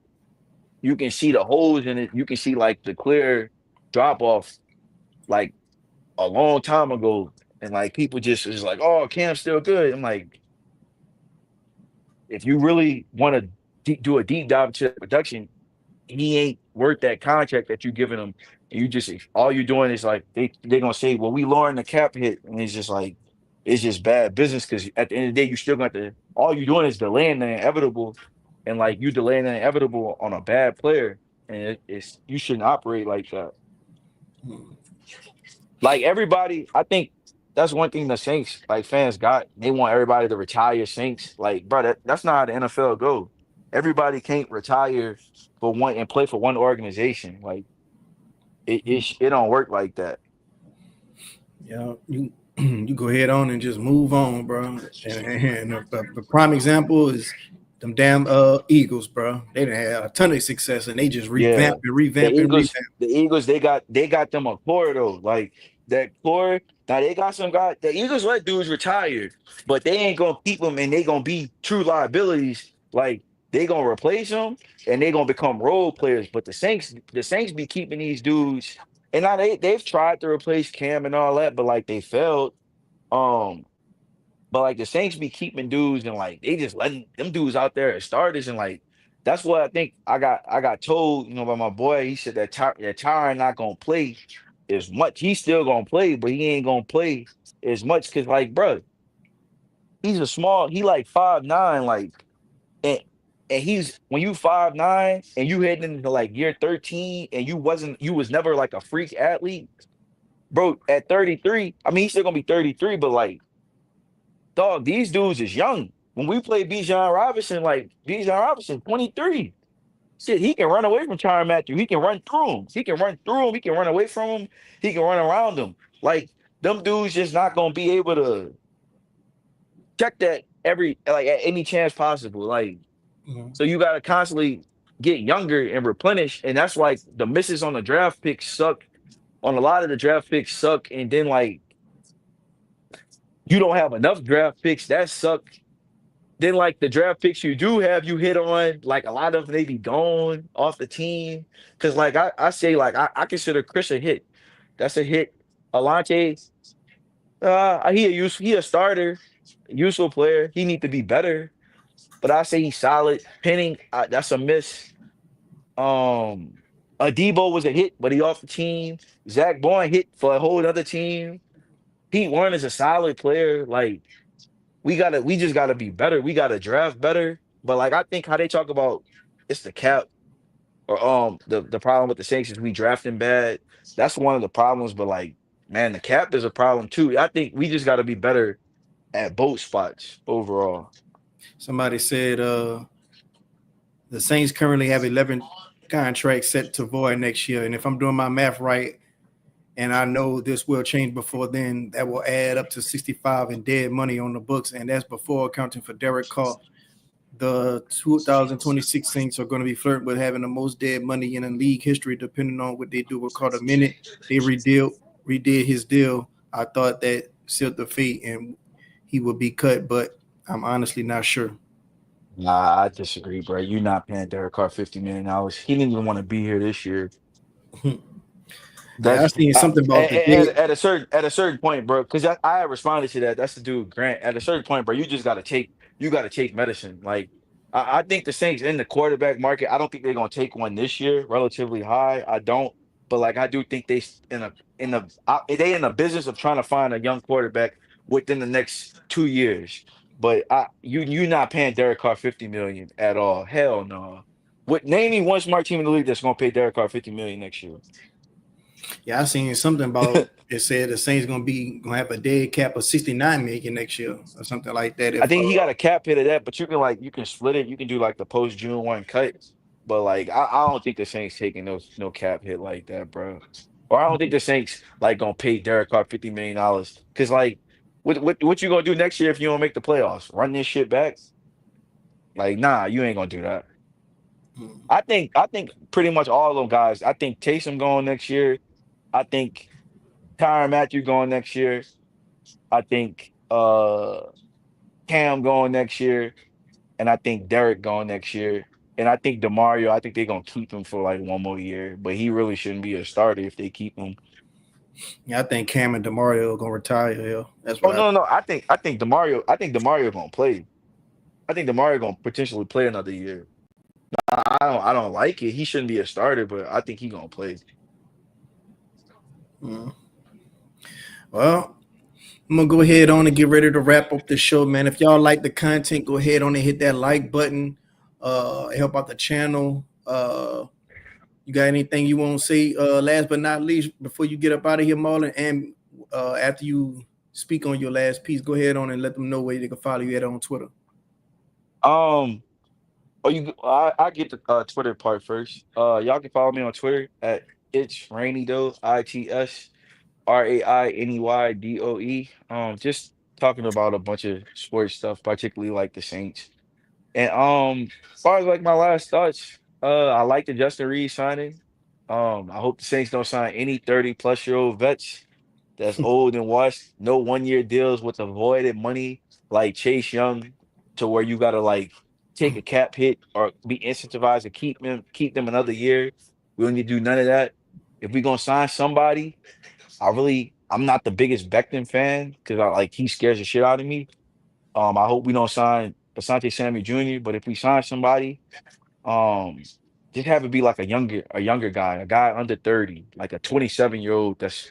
holes in it. You can see like the clear drop off like a long time ago. And like people just is like, oh, Cam's still good. I'm like, if you really want to do a deep dive into production, he ain't worth that contract that you giving him. And you just all you're doing is like they gonna say, well, we lowering the cap hit, and it's just like it's just bad business because at the end of the day, you still got to all you're doing is delaying the inevitable, and like you delaying the inevitable on a bad player, and it's you shouldn't operate like that. mm. Like everybody, I think that's one thing the Saints like fans got. They want everybody to retire Saints. Like, bro, that's not how the NFL go. Everybody can't retire for one and play for one organization. Like it don't work like that. Yeah, you you go ahead on and just move on, bro. And the prime example is them damn Eagles, bro. They done had a ton of success and they just Yeah. revamp and revamp and revamp. The Eagles, they got them a core though. Like that core. Now they got some guy. The Eagles let dudes retire, but they ain't gonna keep them, and they gonna be true liabilities. Like they gonna replace them, and they gonna become role players. But the Saints be keeping these dudes, and now they've tried to replace Cam and all that, but like they failed. Um, but like the Saints be keeping dudes and like they just letting them dudes out there as starters and like that's what I think I got told, by my boy. He said that Tyron not gonna play as much. He's still gonna play, but he ain't gonna play as much because like, bro, he like 5'9", like and and he's when you 5'9" and you heading into like year 13 and you was never like a freak athlete, bro, at 33, I mean he's still gonna be 33, but like dog, these dudes is young. When we play Bijan Robinson, like Bijan Robinson, 23. Shit, he can run away from Tyrann Matthew. He can run through him. He can run through him. He can run away from him. He can run around him. Like them dudes just not gonna be able to check that at any chance possible. Like Mhm. so you gotta constantly get younger and replenish. And that's like the misses on the draft picks suck. On a lot of the draft picks suck. And then like you don't have enough draft picks that suck. Then like the draft picks you do have, you hit on like a lot of them, they be gone off the team. Cause like I say like I consider Chris a hit. That's a hit. Alante, he a starter, useful player. He need to be better. But I say he's solid. Penning, that's a miss. Um Adebo was a hit, but he off the team. Zach Bourne hit for a whole other team. Pete Warren is a solid player. Like we just gotta be better. We gotta draft better. But like I think how they talk about it's the cap or the problem with the Saints is we drafting bad. That's one of the problems. But like man, the cap is a problem too. I think we just gotta be better at both spots overall. Somebody said the Saints currently have 11 contracts set to void next year, and if I'm doing my math right, and I know this will change before then, that will add up to 65 in dead money on the books, and that's before accounting for Derek Carr. The 2026 Saints are going to be flirting with having the most dead money in the league history, depending on what they do with Carr. The minute they redeal redid his deal, I thought that sealed the fate and he would be cut, but I'm honestly not sure. Nah, I disagree, bro. You're not paying Derek Carr $50 million. He didn't even want to be here this year. Yeah, I That's seen something about the at, date. at a certain point, bro. Because I responded to that. That's the dude Grant. At a certain point, bro, you got to take medicine. Like I think the Saints in the quarterback market. I don't think they're gonna take one this year, relatively high. I don't, but like I do think they in the business of trying to find a young quarterback within the next 2 years. But you not paying Derek Carr 50 million at all. Hell no. What name me one smart team in the league that's gonna pay Derek Carr 50 million next year? Yeah, I seen something about it said the Saints gonna have a dead cap of 69 million next year or something like that. I If think he got a cap hit of that, but you can split it. You can do like the post June one cut. But like I don't think the Saints taking no cap hit like that, bro. Or I don't think the Saints like gonna pay Derek Carr $50 million. Cause like what you gonna do next year if you don't make the playoffs? Run this shit back? Like, nah, you ain't gonna do that. I think pretty much all of them guys. I think Taysom going next year. I think Tyrann Matthew going next year. I think Cam going next year. And I think Derek going next year. And I think Demario, I think they're gonna keep him for like one more year, but he really shouldn't be a starter if they keep him. yeah, I think Cam and Demario are gonna retire. Yeah, that's Oh what I no, no, no. I think Demario gonna play. I think Demario gonna potentially play another year. I don't like it. He shouldn't be a starter, but I think he gonna play. think. Well, I'm gonna go ahead on and get ready to wrap up the show, man. If y'all like the content, go ahead on and hit that like button. Help out the channel. You got anything you want to say? Last but not least, before you get up out of here, Marlon, and after you speak on your last piece, go ahead on and let them know where they can follow you at on Twitter. Um, I get the Twitter part first. Y'all can follow me on Twitter at it's rainy though. ITSRAINEYDOE. Just talking about a bunch of sports stuff, particularly like the Saints. And as far as like my last thoughts, I like the Justin Reed signing. I hope the Saints don't sign any 30-plus-year-old vets that's old and washed. No 1 year deals with avoided money like Chase Young, to where you gotta like take a cap hit or be incentivized to keep them another year. We don't need to do none of that. If we're gonna sign somebody, I'm not the biggest Becton fan because he scares the shit out of me. I hope we don't sign Asante Samuel Jr., but if we sign somebody, um, just have it be like a younger guy, a guy under 30, like a 27-year-old that's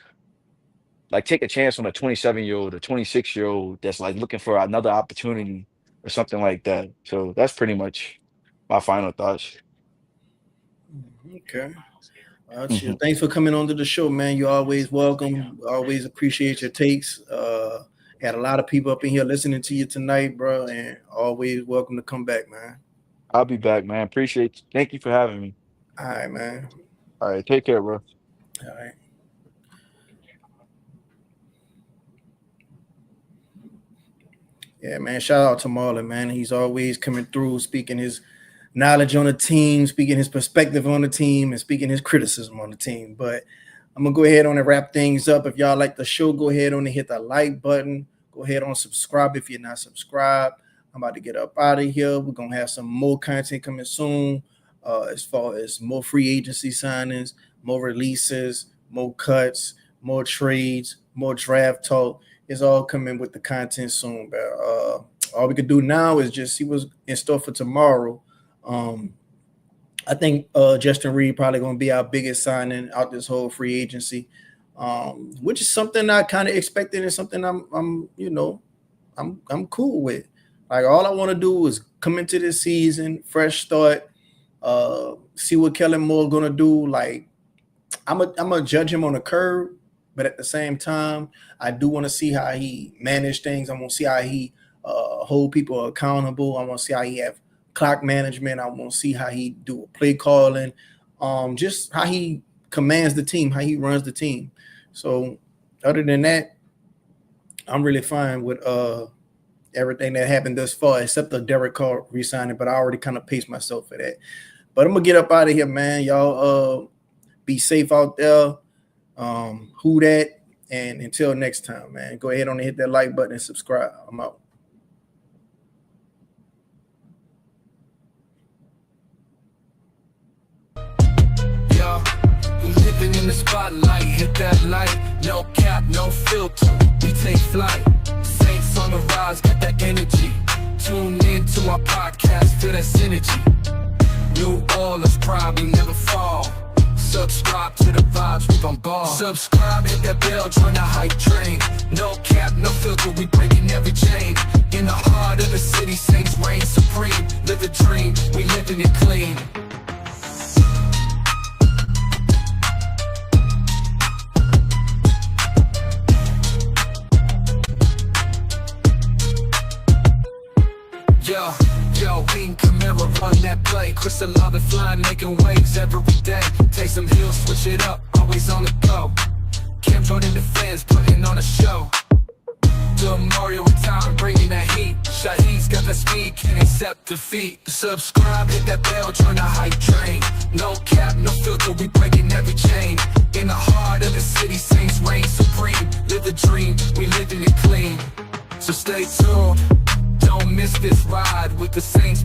like take a chance on a 27-year-old, a 26-year-old that's like looking for another opportunity or something like that. So that's pretty much my final thoughts. Okay. Hmm. Thanks for coming on to the show, man. You're always welcome. Always appreciate your takes. Had a lot of people up in here listening to you tonight, bro, and always welcome to come back, man. I'll be back, man. Appreciate you. Thank you for having me. All right, man. All right, take care, bro. All right. Yeah, man. Shout out to Marlon, man. He's always coming through, speaking his knowledge on the team, speaking his perspective on the team, and speaking his criticism on the team. But I'm gonna go ahead on and wrap things up. If y'all like the show, go ahead on and hit that like button. Go ahead on subscribe if you're not subscribed. I'm about to get up out of here. We're gonna have some more content coming soon. As far as more free agency signings, more releases, more cuts, more trades, more draft talk. It's all coming with the content soon, bro. All we could do now is just see what's in store for tomorrow. Um, I think Justin Reed probably going to be our biggest signing out this whole free agency, which is something I kind of expected and something I'm cool with. Like all I want to do is come into this season, fresh start, see what Kellen Moore going to do. Like I'm a judge him on the curve, but at the same time, I do want to see how he manage things. I want to see how he hold people accountable. I want to see how he have clock management. I want to see how he do play calling, just how he commands the team, how he runs the team. So other than that, I'm really fine with everything that happened thus far, except the Derek Carr resigning, but I already kind of paced myself for that. But I'm going to get up out of here, man. Y'all be safe out there. Who that? And until next time, man, go ahead on and hit that like button and subscribe. I'm out. Yo, we living in the spotlight, hit that light. No cap, no filter, we take flight. Saints on the rise, got that energy. Tune in to our podcast, feel that synergy. New Orleans pride, we never fall. Subscribe to the vibes, we bombard. Subscribe, hit that bell, join the hype train. No cap, no filter, we breaking every chain. In the heart of the city, Saints reign supreme. Live a dream, we living it clean. Yo, King Camaro, run that play. Crystal lava flying, making waves every day. Take some heels, switch it up, always on the go. Cam Jordan the fans, putting on a show. Doing Mario with time, bringing that heat. Shaheen's got the speed, can't accept defeat. Subscribe, hit that bell, join the hype train. No cap, no filter, we breaking every chain. In the heart of the city, Saints reign supreme. Live the dream, we living it clean. So stay tuned. Don't miss this ride with the Saints